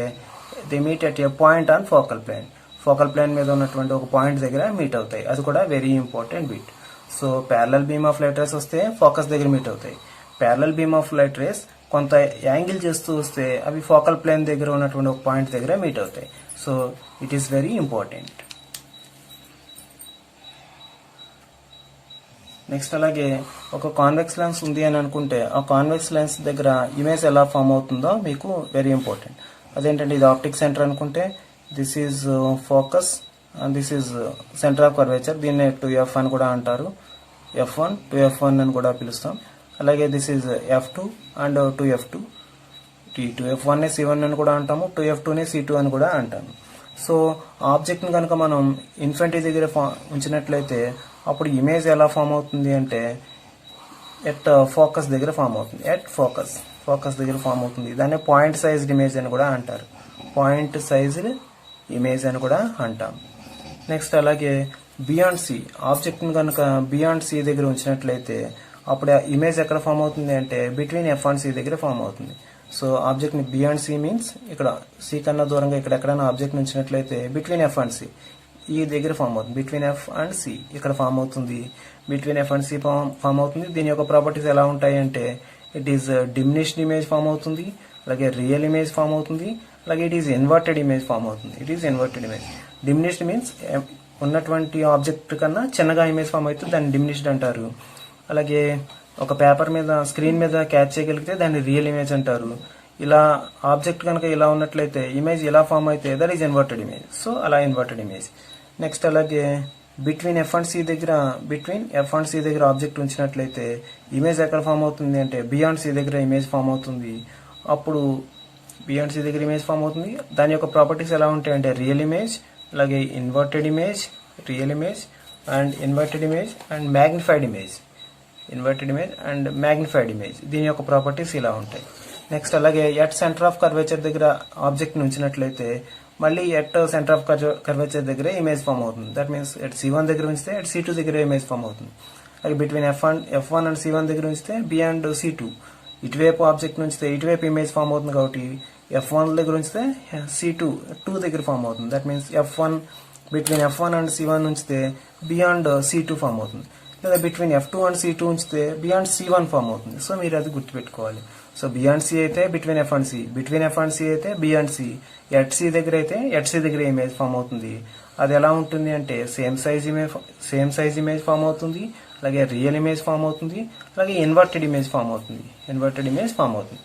they meet at a point on focal plane. Focal plane మీద ఉన్నటువంటి ఒక పాయింట్ దగ్గర మీట్ అవుతాయి. అది కూడా very important bit. So parallel beam of light rays వస్తే ఫోకస్ దగ్గర మీట్ అవుతాయి. Parallel beam of light rays కొంత యాంగిల్ చేస్తూ వస్తే అవి ఫోకల్ ప్లేన్ దగ్గర ఉన్నటువంటి ఒక పాయింట్ దగ్గర మీట్ అవుతాయి. So it is very important. Next అలాగే ఒక కాన్వెక్స్ లెన్స్ ఉంది అని అనుకుంటే ఆ కాన్వెక్స్ లెన్స్ దగ్గర ఇమేజ్ ఎలా ఫామ్ అవుతుందో మీకు వెరీ ఇంపార్టెంట్. అదేంటంటే ఇది ఆప్టిక్ సెంటర్ అనుకుంటే this is focus and this is centre of curvature. దీన్ని 2F అని కూడా అంటారు. F1 2F1 అని కూడా పిలుస్తాం. అలాగే this is F2 and 2F2. 2F1 ని C1 అని కూడా అంటాము, 2F2 ని C2 అని కూడా అంటాము. సో ఆబ్జెక్ట్ని కనుక మనం ఇన్ఫినిటీ దగ్గర ఉంచినట్లయితే అప్పుడు ఇమేజ్ ఎలా ఫామ్ అవుతుంది అంటే ఎట్ ఫోకస్ దగ్గర ఫామ్ అవుతుంది. ఎట్ ఫోకస్ దగ్గర ఫామ్ అవుతుంది. దాన్ని పాయింట్ సైజ్డ్ ఇమేజ్ అని కూడా అంటారు. పాయింట్ సైజ్డ్ ఇమేజ్ అని కూడా అంటాం. నెక్స్ట్ అలాగే బియాండ్ సి ఆబ్జెక్ట్ని కనుక బియాండ్ సి దగ్గర ఉంచినట్లయితే అప్పుడు ఆ ఇమేజ్ ఎక్కడ ఫామ్ అవుతుంది అంటే బిట్వీన్ F అండ్ C దగ్గర ఫామ్ అవుతుంది. సో ఆబ్జెక్ట్ ని బియాండ్ సి మీన్స్ ఇక్కడ సి కన్నా దూరంగా ఇక్కడ ఎక్కడైనా ఆబ్జెక్ట్ ఉంచినట్లయితే బిట్వీన్ F అండ్ C ఈ దగ్గర ఫామ్ అవుతుంది. బిట్వీన్ F అండ్ C ఇక్కడ ఫామ్ అవుతుంది. Between F and C form అవుతుంది. దీని యొక్క ప్రాపర్టీస్ ఎలా ఉంటాయి అంటే it is diminished image form అవుతుంది, అలాగే రియల్ ఇమేజ్ ఫామ్ అవుతుంది, అలాగే it is inverted image form అవుతుంది. It is inverted image. Diminished means ఉన్నటువంటి ఆబ్జెక్ట్ కన్నా చిన్నగా ఇమేజ్ ఫామ్ అవుతుంది, దాన్ని డిమినిష్డ్ అంటారు. అలాగే ఒక పేపర్ మీద స్క్రీన్ మీద క్యాచ్ చేయగలిగితే దాన్ని రియల్ ఇమేజ్ అంటారు. ఇలా ఆబ్జెక్ట్ కనుక ఇలా ఉన్నట్లయితే ఇమేజ్ ఇలా ఫామ్ అయితే that is inverted image. So అలా ఇన్వర్టెడ్ ఇమేజ్. నెక్స్ట్ అలాగే బిట్వీన్ F అండ్ C దగ్గర ఆబ్జెక్ట్ ఉంచినట్లయితే ఇమేజ్ ఎక్కడ ఫామ్ అవుతుంది అంటే బియాండ్ C దగ్గర ఇమేజ్ ఫామ్ అవుతుంది. అప్పుడు బియాండ్ C దగ్గర ఇమేజ్ ఫామ్ అవుతుంది. దాని యొక్క ప్రాపర్టీస్ ఎలా ఉంటాయి అంటే రియల్ ఇమేజ్, అలాగే inverted image, real image and inverted image and magnified image. దీని యొక్క ప్రాపర్టీస్ ఇలా ఉంటాయి. నెక్స్ట్ అలాగే ఎట్ సెంటర్ ఆఫ్ కర్వేచర్ దగ్గర ఆబ్జెక్ట్ ఉంచినట్లయితే మళ్ళీ ఎట్ సెంటర్ ఆఫ్ కర్వేచర్ దగ్గర ఇమేజ్ ఫామ్ అవుతుంది. దట్ మీన్స్ ఎట్ C1 దగ్గర ఉంచితే ఎట్ C2 దగ్గర ఇమేజ్ ఫామ్ అవుతుంది. అలాగే బిట్వీన్ F1 అండ్ C1 దగ్గర ఉంచితే బియాండ్ C2 ఇటువైపు ఆబ్జెక్ట్ ఉంచితే ఇటువైపు ఇమేజ్ ఫామ్ అవుతుంది. కాబట్టి F1 దగ్గర ఉంచితే C2 2 దగ్గర ఫామ్ అవుతుంది. That means between F1 and C1 ఉంచితే బియాండ్ C2 ఫామ్ అవుతుంది. లేదా బిట్వీన్ F2 అండ్ C2 ఉంచితే బియాండ్ C1 ఫామ్ అవుతుంది. సో మీరు అది గుర్తుపెట్టుకోవాలి. సో బియాండ్ C అయితే between F and C, between F and C అయితే బియాండ్ C, ఎట్ C దగ్గర అయితే ఎట్ C దగ్గర ఇమేజ్ ఫామ్ అవుతుంది. అది ఎలా ఉంటుంది అంటే సేమ్ సైజ్ ఇమేజ్ ఫామ్ అవుతుంది, అలాగే రియల్ ఇమేజ్ ఫామ్ అవుతుంది, అలాగే ఇన్వర్టెడ్ ఇమేజ్ ఫామ్ అవుతుంది.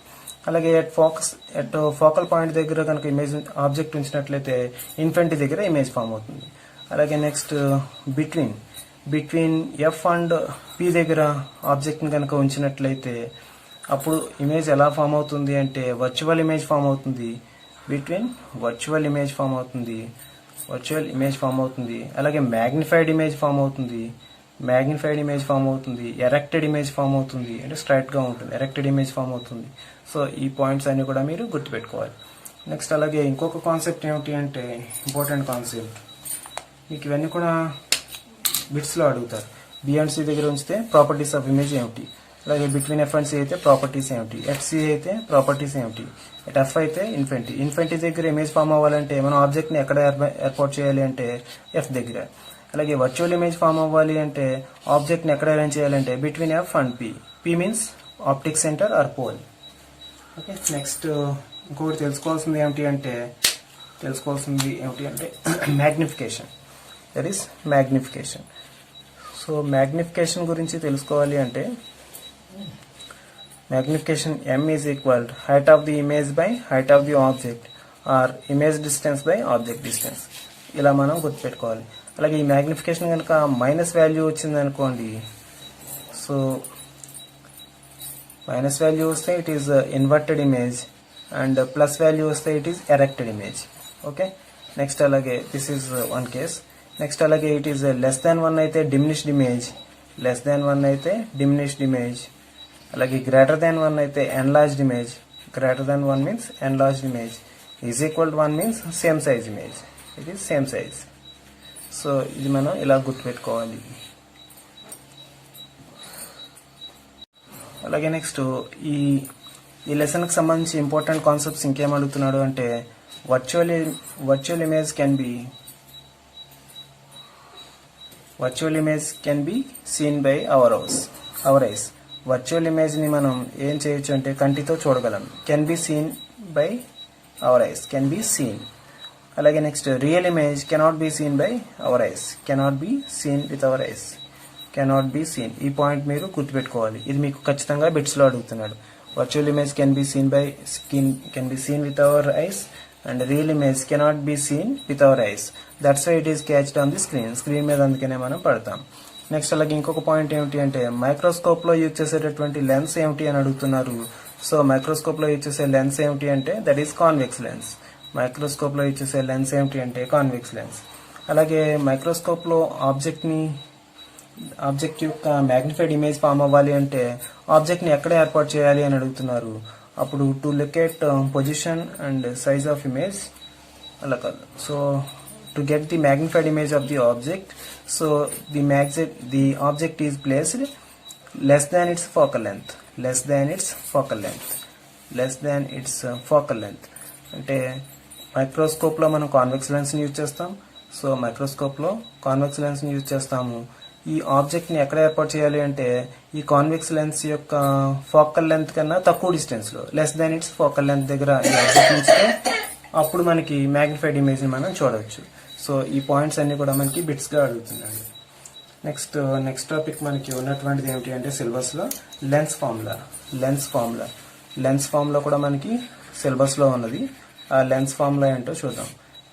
అలాగే ఎట్ ఫోకల్ పాయింట్ దగ్గర కనుక ఇమేజ్ ఆబ్జెక్ట్ ఉంచినట్లయితే ఇన్ఫినిటీ దగ్గర ఇమేజ్ ఫామ్ అవుతుంది. అలాగే next between F and P దగ్గర ఆబ్జెక్ట్ని కనుక ఉంచినట్లయితే అప్పుడు ఇమేజ్ ఎలా ఫామ్ అవుతుంది అంటే వర్చువల్ ఇమేజ్ ఫామ్ అవుతుంది. వర్చువల్ ఇమేజ్ ఫామ్ అవుతుంది. అలాగే మ్యాగ్నిఫైడ్ ఇమేజ్ ఫామ్ అవుతుంది. ఎరెక్టెడ్ ఇమేజ్ ఫామ్ అవుతుంది. అంటే స్ట్రైట్ గా ఉంటుంది. ఎరెక్టెడ్ ఇమేజ్ ఫామ్ అవుతుంది. సో ఈ పాయింట్స్ అన్ని కూడా మీరు గుర్తుపెట్టుకోవాలి. నెక్స్ట్ అలాగే ఇంకొక కాన్సెప్ట్ ఏమిటి అంటే ఇంపార్టెంట్ కాన్సెప్ట్, మీకు ఇవన్నీ కూడా బిట్స్ లో అడుగుతారు. బియాండ్ C దగ్గర ఉంచితే ప్రాపర్టీస్ ఆఫ్ ఇమేజ్ ఏమిటి, అలాగే బిట్వీన్ F అండ్ C అయితే ప్రాపర్టీస్ ఏమిటి, ఎట్ C అయితే ప్రాపర్టీస్ ఏమిటి, ఎట్ F అయితే ఇన్ఫినిటీ దగ్గర ఇమేజ్ ఫామ్ అవ్వాలంటే మనం ఆబ్జెక్ట్ ని ఎక్కడ ఏర్పాటు చేయాలి అంటే F దగ్గర. అలాగే వర్చువల్ ఇమేజ్ ఫామ్ అవ్వాలి అంటే ఆబ్జెక్ట్ ని ఎక్కడ అరేంజ్ చేయాలంటే between F and P means optic centre or pole. Okay, next ఇంకొకటి తెలుసుకోవాల్సింది ఏమిటి అంటే magnification. That is magnification. So magnification గురించి తెలుసుకోవాలి అంటే magnification M is equal to height of the image by height of the object or image distance by object distance. ఇలా మనం గుర్తుపెట్టుకోవాలి. అలాగే ఈ మ్యాగ్నిఫికేషన్ కనుక మైనస్ వాల్యూ వచ్చింది అనుకోండి, సో మైనస్ వాల్యూ వస్తే it is inverted image and plus value వస్తే it is erected image. Okay, next అలాగే this is one case. Next అలాగే ఇట్ ఈస్ లెస్ దాన్ 1 అయితే డిమినిష్డ్ ఇమేజ్, అలాగే గ్రేటర్ దాన్ 1 అయితే enlarged image. Greater than 1 means enlarged image. Is equal to 1 means same size image. It is same size. So ఇది మనం ఇలా గుర్తుపెట్టుకోవాలి. అలాగే నెక్స్ట్ ఈ లెసన్ కి సంబంధించి ఇంపార్టెంట్ కాన్సెప్ట్స్ ఇంకేం అడుగుతున్నాడు అంటే virtual image can be virtual image can be seen by our eyes. Virtual ఇమేజ్ని మనం ఏం చేయొచ్చు అంటే కంటితో చూడగలం. Can be seen by our eyes, can be seen. అలాగే next real image cannot be seen by our eyes, cannot be seen with our eyes, cannot be seen. ఈ పాయింట్ మీరు గుర్తుపెట్టుకోవాలి. ఇది మీకు ఖచ్చితంగా బిట్స్లో అడుగుతున్నాడు. Virtual image can be seen by can be seen with our eyes and real image cannot be seen with our eyes. That's why it is catched on the screen మీద అందుకనే మనం పడతాం. నెక్స్ట్ అలాగే ఇంకొక పాయింట్ ఏమిటి అంటే మైక్రోస్కోప్ లో యూజ్ చేసేటటువంటి లెన్స్ ఏమిటి అని అడుగుతున్నారు. సో మైక్రోస్కోప్ లో యూజ్ చేసే లెన్స్ ఏమిటి అంటే that is convex lens. Microscope లో యూజ్ చేసే లెన్స్ ఏమిటి అంటే కాన్వెక్స్ లెన్స్. అలాగే మైక్రోస్కోప్ లో ఆబ్జెక్ట్ యొక్క మ్యాగ్నిఫైడ్ ఇమేజ్ ఫామ్ అవ్వాలి అంటే ఆబ్జెక్ట్ ని ఎక్కడ ఏర్పాటు చేయాలి అని అడుగుతున్నారు. అప్పుడు to look at position and size of image అలా కాదు. So to get the magnified image of the object, so the object is placed less than its focal length, less than its focal length. అంటే మైక్రోస్కోప్ లో మనం కాన్వెక్స్ లెన్స్ ని యూజ్ చేస్తాం. సో మైక్రోస్కోప్ లో కాన్వెక్స్ లెన్స్ ని యూజ్ చేస్తాము. ఈ ఆబ్జెక్ట్ ని ఎక్కడ ఏర్పాటు చేయాలి అంటే ఈ కాన్వెక్స్ లెన్స్ యొక్క ఫోకల్ లెంత్ కన్నా తక్కువ డిస్టెన్స్ లో, less than it's focal length దగ్గర ఈ ఆబ్జెక్ట్ ఉంచితే అప్పుడు మనకి మ్యాగ్నిఫైడ్ ఇమేజ్ ని మనం చూడవచ్చు. సో ఈ పాయింట్స్ అన్ని కూడా మనకి బిట్స్ గా అడుగుతున్నాడు. నెక్స్ట్ టాపిక్ మనకి ఉన్నటువంటిది ఏమిటి అంటే సిలబస్ లో లెన్స్ ఫార్ములా కూడా మనకి సిలబస్ లో ఉన్నది. ఆ లెన్స్ ఫార్ములా ఏంటో చూద్దాం.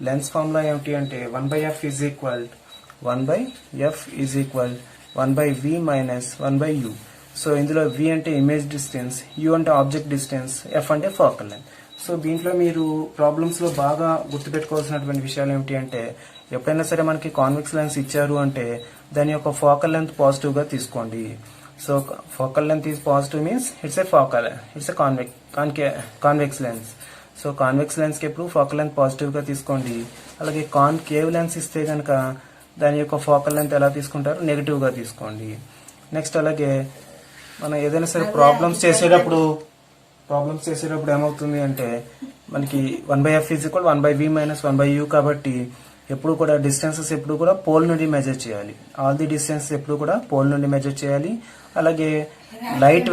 లెన్స్ ఫార్ములా ఏమిటి అంటే 1/f is equal 1/v minus 1/u. So ఇందులో v అంటే ఇమేజ్ డిస్టెన్స్, u అంటే ఆబ్జెక్ట్ డిస్టెన్స్, f అంటే ఫోకల్ లెంత్. సో దీంట్లో మీరు ప్రాబ్లమ్స్ లో బాగా గుర్తుపెట్టుకోవాల్సినటువంటి విషయాలు ఏమిటి అంటే ఎప్పుడైనా సరే మనకి కాన్వెక్స్ లెన్స్ ఇచ్చారు అంటే దాని యొక్క ఫోకల్ లెంత్ పాజిటివ్ గా తీసుకోండి. So focal length is positive means it's a convex lens. So convex lens కి ఎప్పుడు ఫోకల్ లెంత్ పాజిటివ్ గా తీసుకోండి. అలాగే కాన్కేవ్ లెన్స్ ఇస్తే కనుక దాని యొక్క ఫోకల్ లెంత్ ఎలా తీసుకుంటారు, నెగిటివ్ గా తీసుకోండి. నెక్స్ట్ అలాగే మనం ఏదైనా సరే ప్రాబ్లమ్స్ చేసేటప్పుడు ఏమవుతుంది అంటే మనకి 1/f is equal 1/v minus 1/u కాబట్టి ఎప్పుడు కూడా డిస్టెన్సెస్ ఎప్పుడు కూడా పోల్ నుండి మెజర్ చేయాలి. ఆల్ ది డిస్టెన్సెస్ ఎప్పుడు కూడా పోల్ నుండి మెజర్ చేయాలి. అలాగే లైట్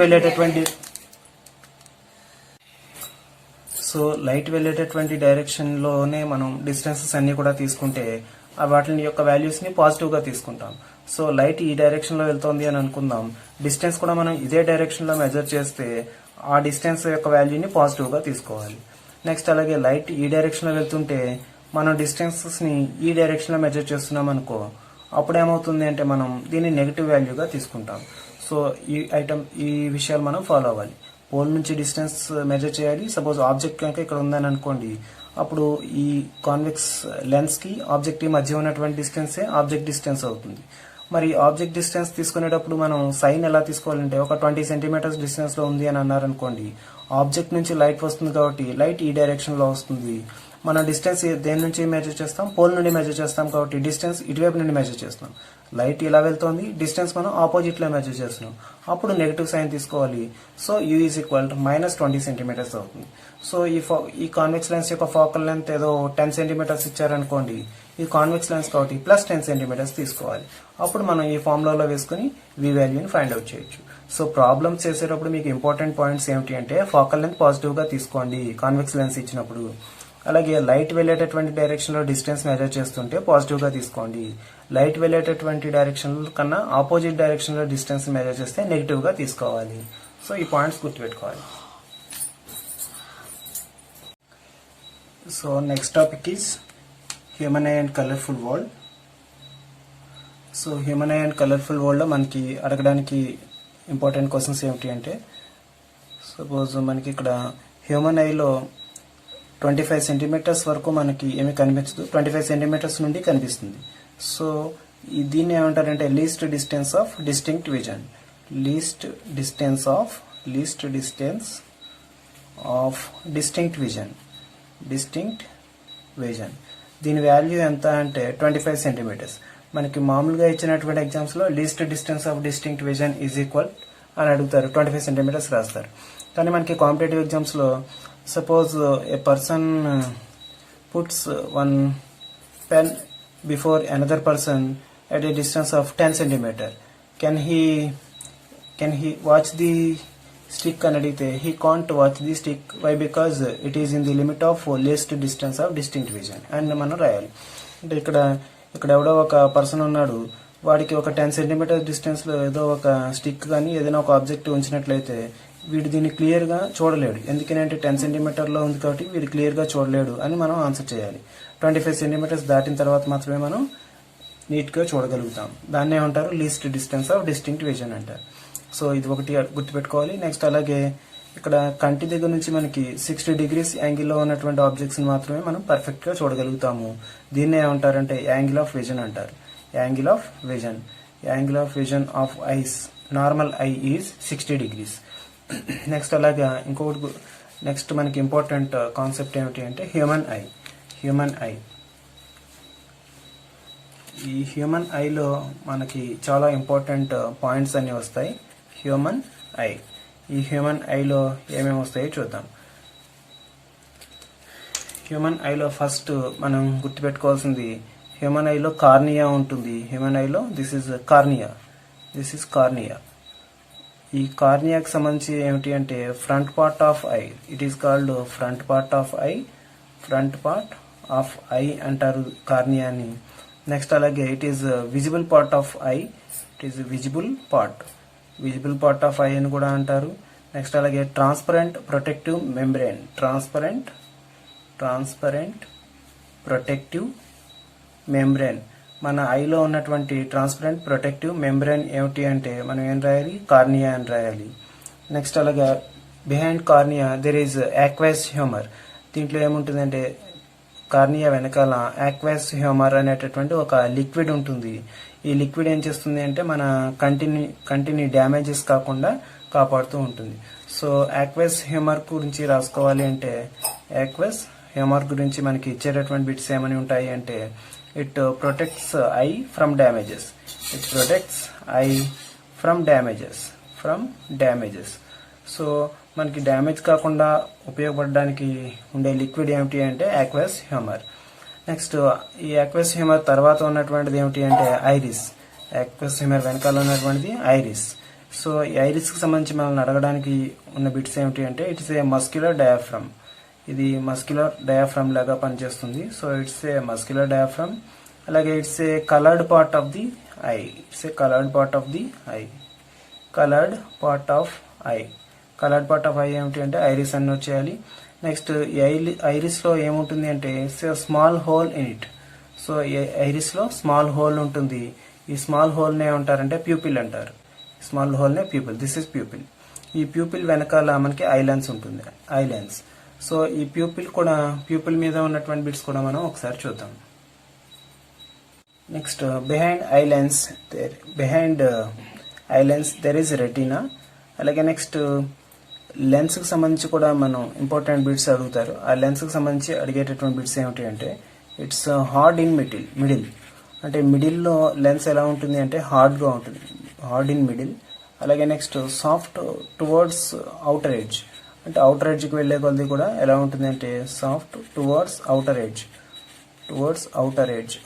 వెళ్ళేటటువంటి డైరెక్షన్ లోనే మనం డిస్టెన్సెస్ అన్ని కూడా తీసుకుంటే వాటి యొక్క వాల్యూస్ ని పాజిటివ్ గా తీసుకుంటాం. సో లైట్ ఈ డైరెక్షన్ లో వెళ్తోంది అని అనుకుందాం. డిస్టెన్స్ కూడా మనం ఇదే డైరెక్షన్ లో మెజర్ చేస్తే ఆ డిస్టెన్స్ యొక్క వాల్యూని పాజిటివ్ గా తీసుకోవాలి. నెక్స్ట్ అలాగే లైట్ ఈ డైరెక్షన్ లో వెళ్తుంటే మనం డిస్టెన్సెస్ ని ఈ డైరెక్షన్ లో మెజర్ చేస్తున్నాం అనుకో, అప్పుడు ఏమవుతుంది అంటే మనం దీన్ని నెగిటివ్ వాల్యూగా తీసుకుంటాం. సో ఈ విషయాలు మనం ఫాలో అవ్వాలి. పోల్ నుంచి డిస్టెన్స్ మెజర్ చేయాలి. సపోజ్ ఆబ్జెక్ట్ కనుక ఇక్కడ ఉందని అనుకోండి, అప్పుడు ఈ కాన్వెక్స్ లెన్స్ కి ఆబ్జెక్ట్ మధ్య ఉన్నటువంటి డిస్టెన్సే ఆబ్జెక్ట్ డిస్టెన్స్ అవుతుంది. మరి ఆబ్జెక్ట్ డిస్టెన్స్ తీసుకునేటప్పుడు మనం సైన్ ఎలా తీసుకోవాలంటే ఒక 20 సెంటీమీటర్స్ డిస్టెన్స్ లో ఉంది అని అన్నారనుకోండి, ఆబ్జెక్ట్ నుంచి లైట్ వస్తుంది కాబట్టి లైట్ ఈ డైరెక్షన్ లో వస్తుంది. మన డిస్టెన్స్ దేని నుంచి మెజర్ చేస్తాం, పోల్ నుండి మెజర్ చేస్తాం కాబట్టి డిస్టెన్స్ ఇటువైపు నుండి మెజర్ చేస్తాం. లైట్ ఇలా వెళ్తోంది, డిస్టెన్స్ మనం ఆపోజిట్ లో మెజర్ చేస్తున్నాం, అప్పుడు నెగిటివ్ సైన్ తీసుకోవాలి. So u is equal to -20 centimetres అవుతుంది. సో ఈ కాన్వెక్స్ లెన్స్ యొక్క ఫోకల్ లెంత్ ఏదో 10 సెంటీమీటర్స్ ఇచ్చారనుకోండి, ఈ కాన్వెక్స్ లెన్స్ కాబట్టి +10 సెంటీమీటర్స్ తీసుకోవాలి. అప్పుడు మనం ఈ ఫార్ములాలో వేసుకుని v వాల్యూని ఫైండ్ అవుట్ చేయొచ్చు. సో ప్రాబ్లమ్స్ చేసేటప్పుడు మీకు ఇంపార్టెంట్ పాయింట్స్ ఏమిటి అంటే ఫోకల్ లెంత్ పాజిటివ్ గా తీసుకోండి కాన్వెక్స్ లెన్స్ ఇచ్చినప్పుడు. అలాగే లైట్ వెళ్ళేటటువంటి డైరెక్షన్ లో డిస్టెన్స్ మెజర్ చేస్తుంటే పాజిటివ్ గా తీసుకోండి. లైట్ వెళ్ళేటటువంటి డైరెక్షన్ కన్నా ఆపోజిట్ డైరెక్షన్ లో డిస్టెన్స్ మెజర్ చేస్తే నెగిటివ్ గా తీసుకోవాలి. సో ఈ పాయింట్స్ గుర్తుపెట్టుకోవాలి. So next topic is human eye and colourful world. So human eye and colourful world లో మనకి అడగడానికి ఇంపార్టెంట్ క్వశ్చన్స్ ఏమిటి అంటే సపోజ్ మనకి ఇక్కడ హ్యూమన్ ఐలో 25 సెంటీమీటర్స్ వరకు మనకి ఏమి కనిపించదు, 25 సెంటీమీటర్స్ నుండి కనిపిస్తుంది. సో దీన్ని ఏమంటారంటే least distance of distinct vision. Least distance of distinct vision. దీని వాల్యూ ఎంత అంటే 25 సెంటీమీటర్స్. మనకి మామూలుగా ఇచ్చినటువంటి ఎగ్జామ్స్ లో least distance of distinct vision is equal అని అడుగుతారు, 25 సెంటీమీటర్స్ రాస్తారు. కానీ మనకి కాంపిటేటివ్ ఎగ్జామ్స్ లో suppose a person puts one pen before another person at a distance of 10 centimeter. Can he watch the stick అని అడిగితే he can't watch the stick. Why? Because it is in the limit of least distance of distinct vision అని మనం రాయాలి. అంటే ఇక్కడ ఎవడో ఒక పర్సన్ ఉన్నాడు, వాడికి ఒక 10 సెంటీమీటర్ డిస్టెన్స్లో ఏదో ఒక స్టిక్ కానీ ఏదైనా ఒక ఆబ్జెక్ట్ ఉంచినట్లయితే వీడు దీన్ని క్లియర్గా చూడలేడు. ఎందుకంటే 10 సెంటీమీటర్లో ఉంది కాబట్టి వీడు క్లియర్గా చూడలేడు అని మనం ఆన్సర్ చేయాలి. 25 సెంటీమీటర్స్ దాటిన తర్వాత మాత్రమే మనం నీట్గా చూడగలుగుతాం. దాన్ని ఏమంటారు? Least distance of distinct vision అంటారు. సో ఇది ఒకటి గుర్తుపెట్టుకోవాలి. నెక్స్ట్ అలాగే ఇక్కడ కంటి దగ్గర నుంచి మనకి 60 degrees యాంగిల్లో ఉన్నటువంటి ఆబ్జెక్ట్స్ని మాత్రమే మనం పర్ఫెక్ట్గా చూడగలుగుతాము. దీన్ని ఏమంటారంటే యాంగిల్ ఆఫ్ విజన్ అంటారు. Angle of vision. Angle of vision of eyes, normal eye is 60 degrees. Next అలాగా ఇంకొకటి నెక్స్ట్ మనకి ఇంపార్టెంట్ కాన్సెప్ట్ ఏమిటి అంటే హ్యూమన్ ఐ. హ్యూమన్ ఐ, ఈ హ్యూమన్ ఐలో మనకి చాలా ఇంపార్టెంట్ పాయింట్స్ అన్ని వస్తాయి. హ్యూమన్ ఐ, ఈ హ్యూమన్ ఐలో ఏమేమి వస్తాయో చూద్దాం. హ్యూమన్ ఐలో ఫస్ట్ మనం గుర్తుపెట్టుకోవాల్సింది హ్యూమన్ ఐలో కార్నియా ఉంటుంది. హ్యూమన్ ఐలో దిస్ ఇస్ కార్నియా. ఈ కార్నియాకి సంబంధించి ఏమిటి అంటే front part of I. It is called front part of I. Front part of I అంటారు కార్నియాని. నెక్స్ట్ అలాగే it is visible part of I. It is visible part of I అని కూడా అంటారు. నెక్స్ట్ అలాగే transparent protective membrane. Transparent protective membrane. మన ఐలో ఉన్నటువంటి ట్రాన్స్పరెంట్ ప్రొటెక్టివ్ మెంబ్రేన్ ఏమిటి అంటే మనం ఏం రాయాలి? కార్నియా అని రాయాలి. నెక్స్ట్ అలాగా behind cornea there is aqueous humour. దీంట్లో ఏముంటుందంటే కార్నియా వెనకాల యాక్వస్ హ్యూమర్ అనేటటువంటి ఒక లిక్విడ్ ఉంటుంది. ఈ లిక్విడ్ ఏం చేస్తుంది అంటే మన కంటిని డ్యామేజెస్ కాకుండా కాపాడుతూ ఉంటుంది. సో యాక్వస్ హ్యూమర్ గురించి రాసుకోవాలి అంటే యాక్వస్ హ్యూమర్ గురించి మనకి ఇచ్చేటటువంటి బిట్స్ ఏమని ఉంటాయి అంటే it protects I from damages. It protects I from damages. So మనకి డ్యామేజ్ కాకుండా ఉపయోగపడడానికి ఉండే లిక్విడ్ ఏమిటి అంటే యాక్వస్ హ్యూమర్. నెక్స్ట్ ఈ యాక్వస్ హ్యూమర్ తర్వాత ఉన్నటువంటిది ఏమిటి అంటే ఐరిస్. యాక్వస్ హ్యూమర్ వెనకాల ఉన్నటువంటిది ఐరిస్. సో ఈ ఐరిస్కి సంబంధించి మనల్ని అడగడానికి ఉన్న బిట్స్ ఏమిటి అంటే ఇట్స్ ఏ మస్క్యులర్ డయాఫ్రమ్. ఇది మస్క్యులర్ డయాఫ్రమ్ లాగా పనిచేస్తుంది. So it's a muscular diaphragm. అలాగే it's a coloured part of the eye. Coloured part of eye ఏమిటి అంటే ఐరిస్ అని వచ్చేయాలి. నెక్స్ట్ ఈ ఐరిస్ లో ఏముంటుంది అంటే small whole in it. So ఈ ఐరిస్ లో స్మాల్ హోల్ ఉంటుంది. ఈ స్మాల్ హోల్ నే ఏమంటారంటే ప్యూపిల్ అంటారు. స్మాల్ హోల్ నే ప్యూపిల్. This is pupil. ఈ ప్యూపిల్ వెనకాల మనకి ఐలెన్స్ ఉంటుంది. ఐలెన్స్. సో ఈ ప్యూపిల్ మీద ఉన్నటువంటి బిట్స్ కూడా మనం ఒకసారి చూద్దాం. Next behind eye lens there is retina. అలాగే నెక్స్ట్ లెన్స్ కి సంబంధించి కూడా మనం ఇంపార్టెంట్ బిట్స్ అడుగుతారు. ఆ లెన్స్ కి సంబంధించి అడిగేటటువంటి బిట్స్ ఏమిటి అంటే ఇట్స్ హార్డ్ ఇన్ మిడిల్. అంటే మిడిల్లో లెన్స్ ఎలా ఉంటుంది అంటే హార్డ్గా ఉంటుంది. Hard in middle. అలాగే next soft towards outer edge. అంటే అవుటర్ ఎడ్జ్కి వెళ్ళే కొద్ది కూడా ఎలా ఉంటుంది అంటే soft towards outer edge.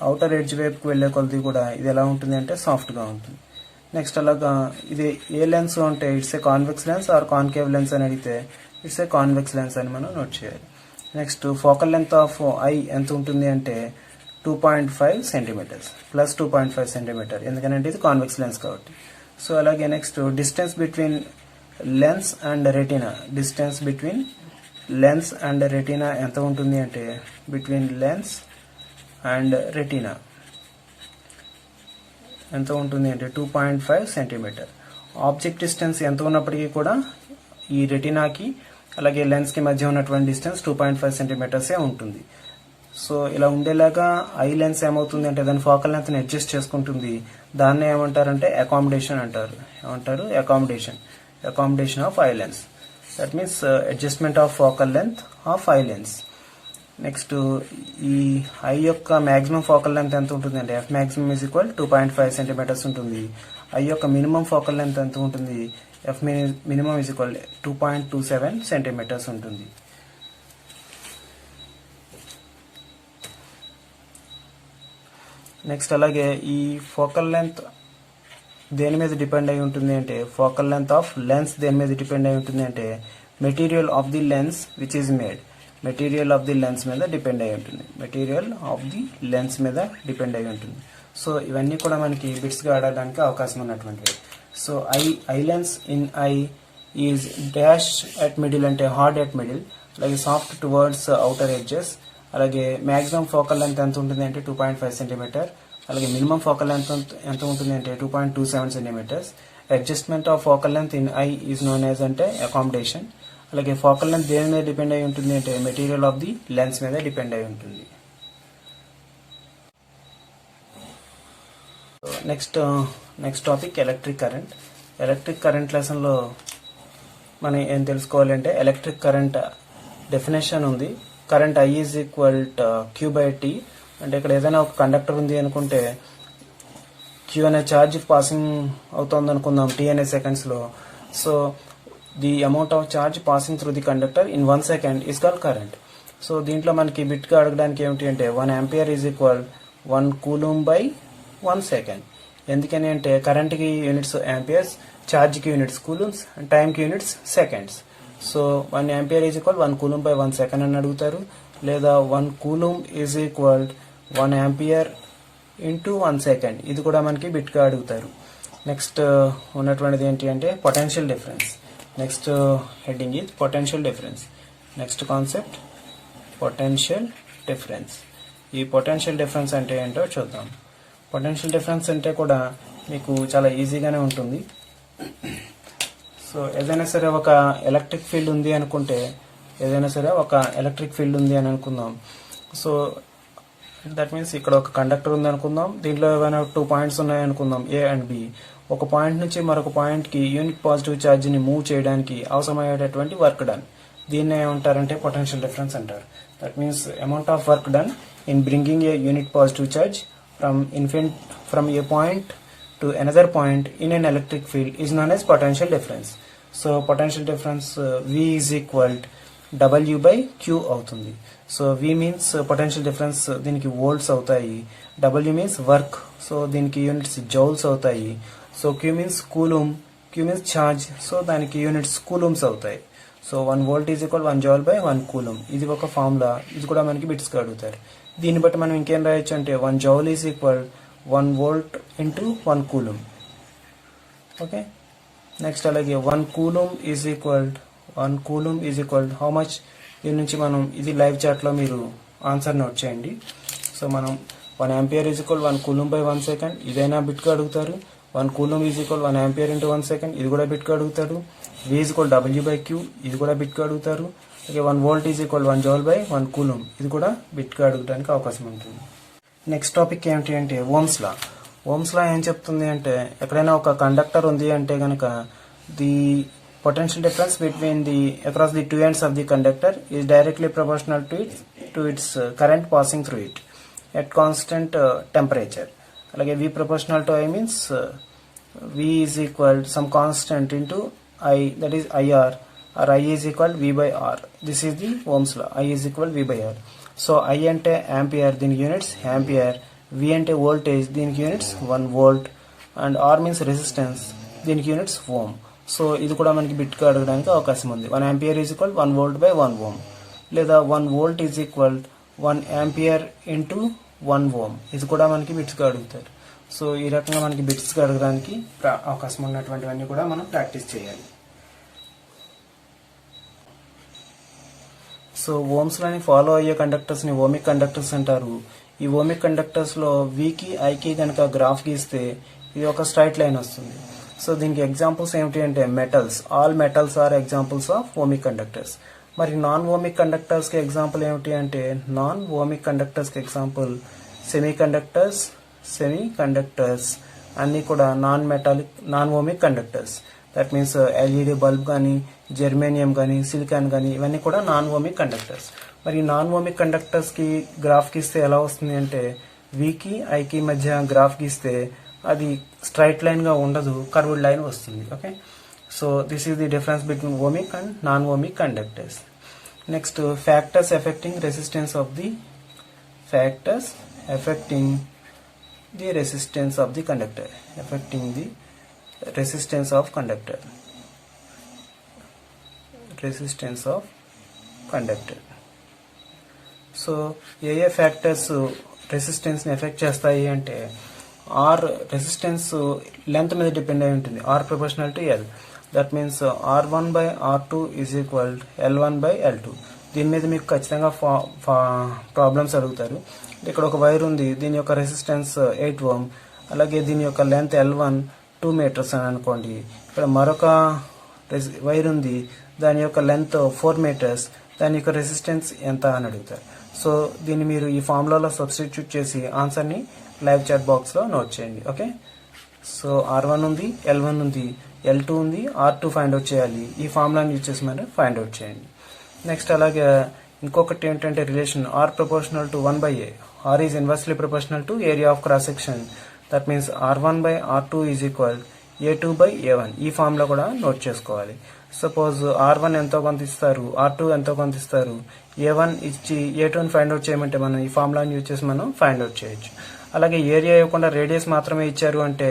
Outer edge వైపుకి వెళ్ళే కొద్ది కూడా ఇది ఎలా ఉంటుంది అంటే సాఫ్ట్గా ఉంటుంది. నెక్స్ట్ అలాగా ఇది ఏ లెన్స్ అంటే it's a convex lens or concave lens అని అడిగితే ఇట్స్ ఏ కాన్వెక్స్ లెన్స్ అని మనం నోట్ చేయాలి. Next focal length of I ఎంత ఉంటుంది అంటే 2.5 సెంటీమీటర్స్ ప్లస్ 2.5 సెంటీమీటర్. ఎందుకంటే ఇది కాన్వెక్స్ లెన్స్ కాబట్టి. సో అలాగే next distance between lens and retina. ఎంత ఉంటుంది అంటే బిట్వీన్ లెన్స్ అండ్ రెటీనా ఎంత ఉంటుంది అంటే 2.5 సెంటీమీటర్. ఆబ్జెక్ట్ డిస్టెన్స్ ఎంత ఉన్నప్పటికీ కూడా ఈ రెటీనాకి అలాగే లెన్స్కి మధ్య ఉన్నటువంటి డిస్టెన్స్ 2.5 సెంటీమీటర్సే ఉంటుంది. సో ఇలా ఉండేలాగా ఐ లెన్స్ ఏమవుతుంది అంటే దాని ఫోకల్ లెంత్ని అడ్జస్ట్ చేసుకుంటుంది. దాన్ని ఏమంటారంటే అకామిడేషన్ అంటారు. Accommodation of eye lens. That means adjustment of focal length of eye lens. Next ఈ ఐ యొక్క మాక్సిమం ఫోకల్ లెంత్ ఎంత ఉంటుంది అంటే F maximum is equal 2.5 centimetres ఉంటుంది. ఐ యొక్క మినిమం ఫోకల్ లెంత్ ఎంత ఉంటుంది? F minimum is equal 2.27 centimetres ఉంటుంది. నెక్స్ట్ అలాగే ఈ ఫోకల్ లెంత్ దేని మీద డిపెండ్ అయి ఉంటుంది అంటే, ఫోకల్ లెంత్ ఆఫ్ లెన్స్ దేని మీద డిపెండ్ అయి ఉంటుంది అంటే, material of the lens which is made, material of the lens మీద డిపెండ్ అయి ఉంటుంది, మెటీరియల్ ఆఫ్ ది లెన్స్ మీద డిపెండ్ అయి ఉంటుంది. సో ఇవన్నీ కూడా మనకి బిట్స్గా ఆడడానికి అవకాశం ఉన్నటువంటివి. So eye lens in eye is dash at middle అంటే హార్డ్ అట్ మిడిల్, అలాగే సాఫ్ట్ టువర్డ్స్ అవుటర్ ఎడ్జెస్, అలాగే మ్యాక్సిమం ఫోకల్ లెంత్ ఎంత ఉంటుంది అంటే 2.5 సెంటీమీటర్, అలాగే మినిమం ఫోకల్ లెంత్ ఎంత ఉంటుంది అంటే 2.27 centimetres. Adjustment of focal length in eye is known as అంటే అకామిడేషన్. అలాగే ఫోకల్ లెంత్ దేని మీద డిపెండ్ అయి ఉంటుంది అంటే మెటీరియల్ ఆఫ్ ది లెన్స్ మీద డిపెండ్ అయి ఉంటుంది. Next topic electric current. Electric current లెసన్లో మనం ఏం తెలుసుకోవాలంటే, ఎలక్ట్రిక్ కరెంట్ డెఫినేషన్ ఉంది. Current I is equal Q by T. అంటే ఇక్కడ ఏదైనా ఒక కండక్టర్ ఉంది అనుకుంటే, Q అనే ఛార్జ్ పాసింగ్ అవుతుంది అనుకుందాం T అనే సెకండ్స్లో. So the amount of charge passing through the conductor in 1 second is called current. So దీంట్లో మనకి బిట్గా అడగడానికి ఏమిటి అంటే 1 ampere is equal 1 coulomb by 1 second. ఎందుకని అంటే కరెంట్కి యూనిట్స్ ఆంపియర్స్, ఛార్జ్కి యూనిట్స్ కూలూమ్స్, టైంకి units seconds. So 1 ampere is equal 1 coulomb by 1 second అని అడుగుతారు, లేదా 1 coulomb is equal 1 ampere into 1 second. ఇది కూడా మనకి బిట్గా అడుగుతారు. నెక్స్ట్ ఉన్నటువంటిది ఏంటి అంటే potential difference. Next heading is potential difference. Next concept potential difference. ఈ పొటెన్షియల్ డిఫరెన్స్ అంటే ఏంటో చూద్దాం. పొటెన్షియల్ డిఫరెన్స్ అంటే కూడా మీకు చాలా ఈజీగానే ఉంటుంది. సో ఏదైనా సరే ఒక ఎలక్ట్రిక్ ఫీల్డ్ ఉంది అనుకుంటే, అనుకుందాం. సో దట్ మీన్స్ ఇక్కడ ఒక కండక్టర్ ఉంది అనుకుందాం, దీంట్లో ఏమైనా 2 పాయింట్స్ ఉన్నాయి అనుకుందాం, A అండ్ B. ఒక పాయింట్ నుంచి మరొక పాయింట్కి యూనిట్ పాజిటివ్ ఛార్జ్ని మూవ్ చేయడానికి అవసరమయ్యేటటువంటి వర్క్ డన్, దీన్ని ఏమంటారంటే పొటెన్షియల్ డిఫరెన్స్ అంటారు. That means amount of work done in bringing A unit positive charge from A point to another point in an electric field is known as potential difference. So potential difference V is equal W by Q అవుతుంది. So V means potential difference, దీనికి volts అవుతాయి. W means work, సో దీనికి యూనిట్స్ జౌల్స్ అవుతాయి. So Q means coulomb, Q means charge, so దానికి యూనిట్స్ కూలూమ్స్ అవుతాయి. So 1 volt is equal 1 joule by 1 coulomb. ఇది ఒక ఫార్ములా, ఇది కూడా మనకి బిట్స్గా అడుగుతారు. దీన్ని బట్టి మనం ఇంకేం రాయొచ్చు అంటే 1 joule is equal 1 volt into 1 coulomb. Okay. Next అలాగే 1 coulomb is equal how much? దీని నుంచి మనం ఇది లైవ్ చాట్లో మీరు ఆన్సర్ నోట్ చేయండి. సో మనం 1 ampere is equal 1 coulomb by 1 second, ఇదైనా బిట్గా అడుగుతారు. 1 coulomb is equal 1 ampere into 1 second, ఇది కూడా బిట్గా అడుగుతారు. V is equal W by Q, ఇది కూడా బిట్గా అడుగుతారు. అలాగే 1 volt is equal 1 joule by 1 coulomb, ఇది కూడా బిట్గా అడగడానికి అవకాశం ఉంటుంది. నెక్స్ట్ టాపిక్ ఏంటి అంటే ఓమ్స్ లా. ఓమ్స్ లా ఏం చెప్తుంది అంటే, ఎక్కడైనా ఒక కండక్టర్ ఉంది అంటే కనుక the potential difference between the across the 2 ends of the conductor is directly proportional to its current passing through it at constant temperature. అలాగే V proportional to I means V is equal some constant into I, that is IR, or I is equal V by R. This is the Ohm's law. I is equal V by R. So I అంటే ఆంపియర్, దీనికి యూనిట్స్ ఆంపియర్. V అంటే వోల్టేజ్, దీనికి units 1 volt. And R means resistance, దీనికి యూనిట్స్ ఓమ్. సో ఇది కూడా మనకి బిట్గా అడగడానికి అవకాశం ఉంది. 1 ampere is equal 1 volt by 1 ohm, లేదా 1 volt is equal 1 ampere into 1 ohm, ఇది కూడా మనకి బిట్స్గా అడుగుతారు. సో ఈ రకంగా మనకి బిట్స్గా అడగడానికి అవకాశం ఉన్నటువంటివన్నీ కూడా మనం ప్రాక్టీస్ చేయాలి. సో ఓమ్స్లోని ఫాలో అయ్యే కండక్టర్స్ని ఓమిక్ కండక్టర్స్ అంటారు. ఈ ఓమిక్ కండక్టర్స్లో Vకి Iకి కనుక గ్రాఫ్ గీస్తే ఇది ఒక స్ట్రైట్ లైన్ వస్తుంది. సో దీనికి ఎగ్జాంపుల్స్ ఏమిటి అంటే metals, all metals are examples of ohmic conductors. మరి నాన్ ఓమిక్ కండక్టర్స్కి ఎగ్జాంపుల్ ఏమిటి అంటే, నాన్ ఓమిక్ కండక్టర్స్కి ఎగ్జాంపుల్ సెమీ కండక్టర్స్ అన్నీ కూడా non ohmic conductors. That means LED bulb కానీ, జెర్మేనియం కానీ, సిలికాన్ కానీ, ఇవన్నీ కూడా నాన్ ఓమిక్ కండక్టర్స్. మరి నాన్ ఓమిక్ కండక్టర్స్కి గ్రాఫ్ గీస్తే ఎలా వస్తుంది అంటే, Vకి Iకి మధ్య గ్రాఫ్ గీస్తే అది స్ట్రైట్ లైన్గా ఉండదు, కర్వ్డ్ లైన్ వస్తుంది. Okay. So this is the difference between ohmic and non ohmic conductors. Next factors effecting resistance of the the resistance of the conductor, affecting the resistance of conductor. Resistance of conductor. So ఏ ఫ్యాక్టర్స్ రెసిస్టెన్స్ ని ఎఫెక్ట్ చేస్తాయి అంటే ఆర్ రెసిస్టెన్స్ లెంత్ మీద డిపెండ్ అయి ఉంటుంది, R proportional to L. That means R1/R2 is equal L1/L2. దీని మీద మీకు ఖచ్చితంగా ప్రాబ్లమ్స్ అడుగుతారు. ఇక్కడ ఒక వైర్ ఉంది, దీని యొక్క రెసిస్టెన్స్ 8 ohm, అలాగే దీని యొక్క లెంత్ L1 2 meters అని అనుకోండి. ఇక్కడ మరొక వైర్ ఉంది, దాని యొక్క లెంత్ 4 meters, దాని యొక్క రెసిస్టెన్స్ ఎంత అని అడుగుతారు. సో దీన్ని మీరు ఈ ఫార్ములాలో సబ్స్టిట్యూట్ చేసి ఆన్సర్ని లైవ్ చాట్ బాక్స్లో నోట్ చేయండి. ఓకే, సో R1 ఉంది, L1 ఉంది, L2 ఉంది, R2 ఫైండ్ అవుట్ చేయాలి. ఈ ఫార్ములాని యూజ్ చేసి మీరు ఫైండ్ అవుట్ చేయండి. నెక్స్ట్ అలాగే ఇంకొకటి ఏంటంటే relation R proportional to 1/A. R is inversely proportional to area of cross section. That means R1/R2 is equal A2/A1. ఈ ఫార్ములా కూడా నోట్ చేసుకోవాలి. సపోజ్ R1 ఎంతో కొంత ఇస్తారు, R2 ఎంతో కొంత ఇస్తారు, A1 ఇచ్చి A2ని ఫైండ్ అవుట్ చేయమంటే మనం ఈ ఫార్ములాని యూజ్ చేసి మనం ఫైండ్ అవుట్ చేయొచ్చు. అలాగే ఏరియా ఇవ్వకుండా రేడియస్ మాత్రమే ఇచ్చారు అంటే,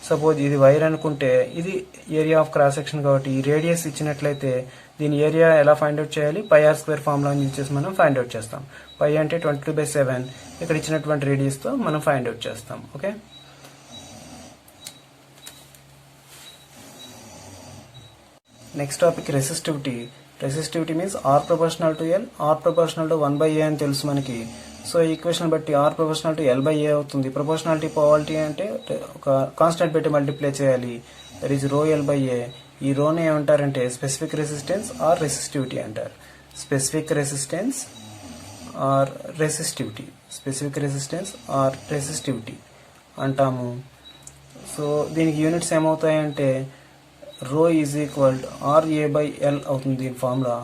సపోజ్ ఇది వైర్ అనుకుంటే ఇది ఏరియా ఆఫ్ క్రాస్ సెక్షన్ కాబట్టి ఈ రేడియస్ ఇచ్చినట్లయితే దీని ఏరియా ఎలా ఫైండ్ అవుట్ చేయాలి, πr² ఫార్ములాని యూజ్ చేసి మనం ఫైండ్ అవుట్ చేస్తాం. π అంటే 22/7, ఇక్కడ ఇచ్చినటువంటి రేడియస్ తో మనం ఫైండ్ అవుట్ చేస్తాం. Okay, next topic resistivity. Resistivity means R proportional to L, R proportional to 1/A అని తెలుసు మనకి. సో ఈ ఈక్వేషన్ బట్టి R ప్రపోర్షనల్ టు L/A అవుతుంది. ప్రపోర్షనాలిటీ పాలిటీ అంటే ఒక కాన్స్టెంట్ పెట్టి మల్టిప్లై చేయాలి. That is ρL/A. ఈ రోని ఏమంటారంటే స్పెసిఫిక్ రెసిస్టెన్స్ ఆర్ రెసిస్టివిటీ అంటారు. Specific resistance or resistivity, specific resistance or resistivity అంటాము. సో దీనికి యూనిట్స్ ఏమవుతాయంటే ρ ఈజ్ ఈక్వల్ RA/L అవుతుంది దీని ఫార్ములా.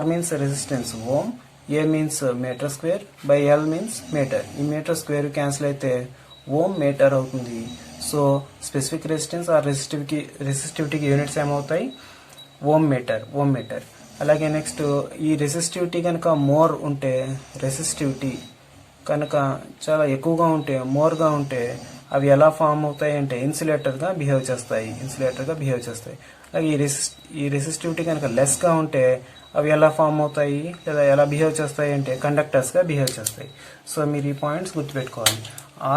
R means resistance ohm, A means metre square, by L means metre. ఈ మీటర్ స్క్వేర్ క్యాన్సిల్ అయితే ఓం మీటర్ అవుతుంది. సో స్పెసిఫిక్ రెసిస్టెన్స్ ఆర్ రెసిస్టివిటీకి యూనిట్స్ ఏమవుతాయి, ఓం మీటర్. అలాగే నెక్స్ట్ ఈ రెసిస్టివిటీ కనుక మోర్ ఉంటే, రెసిస్టివిటీ కనుక చాలా ఎక్కువగా ఉంటే, మోర్గా ఉంటే అవి ఎలా ఫామ్ అవుతాయి అంటే ఇన్సులేటర్గా బిహేవ్ చేస్తాయి. అలాగే ఈ రెసిస్టివిటీ కనుక లెస్గా ఉంటే అవి ఎలా ఫామ్ అవుతాయి లేదా ఎలా బిహేవ్ చేస్తాయి అంటే కండక్టర్స్గా బిహేవ్ చేస్తాయి. సో మీరు ఈ పాయింట్స్ గుర్తుపెట్టుకోవాలి.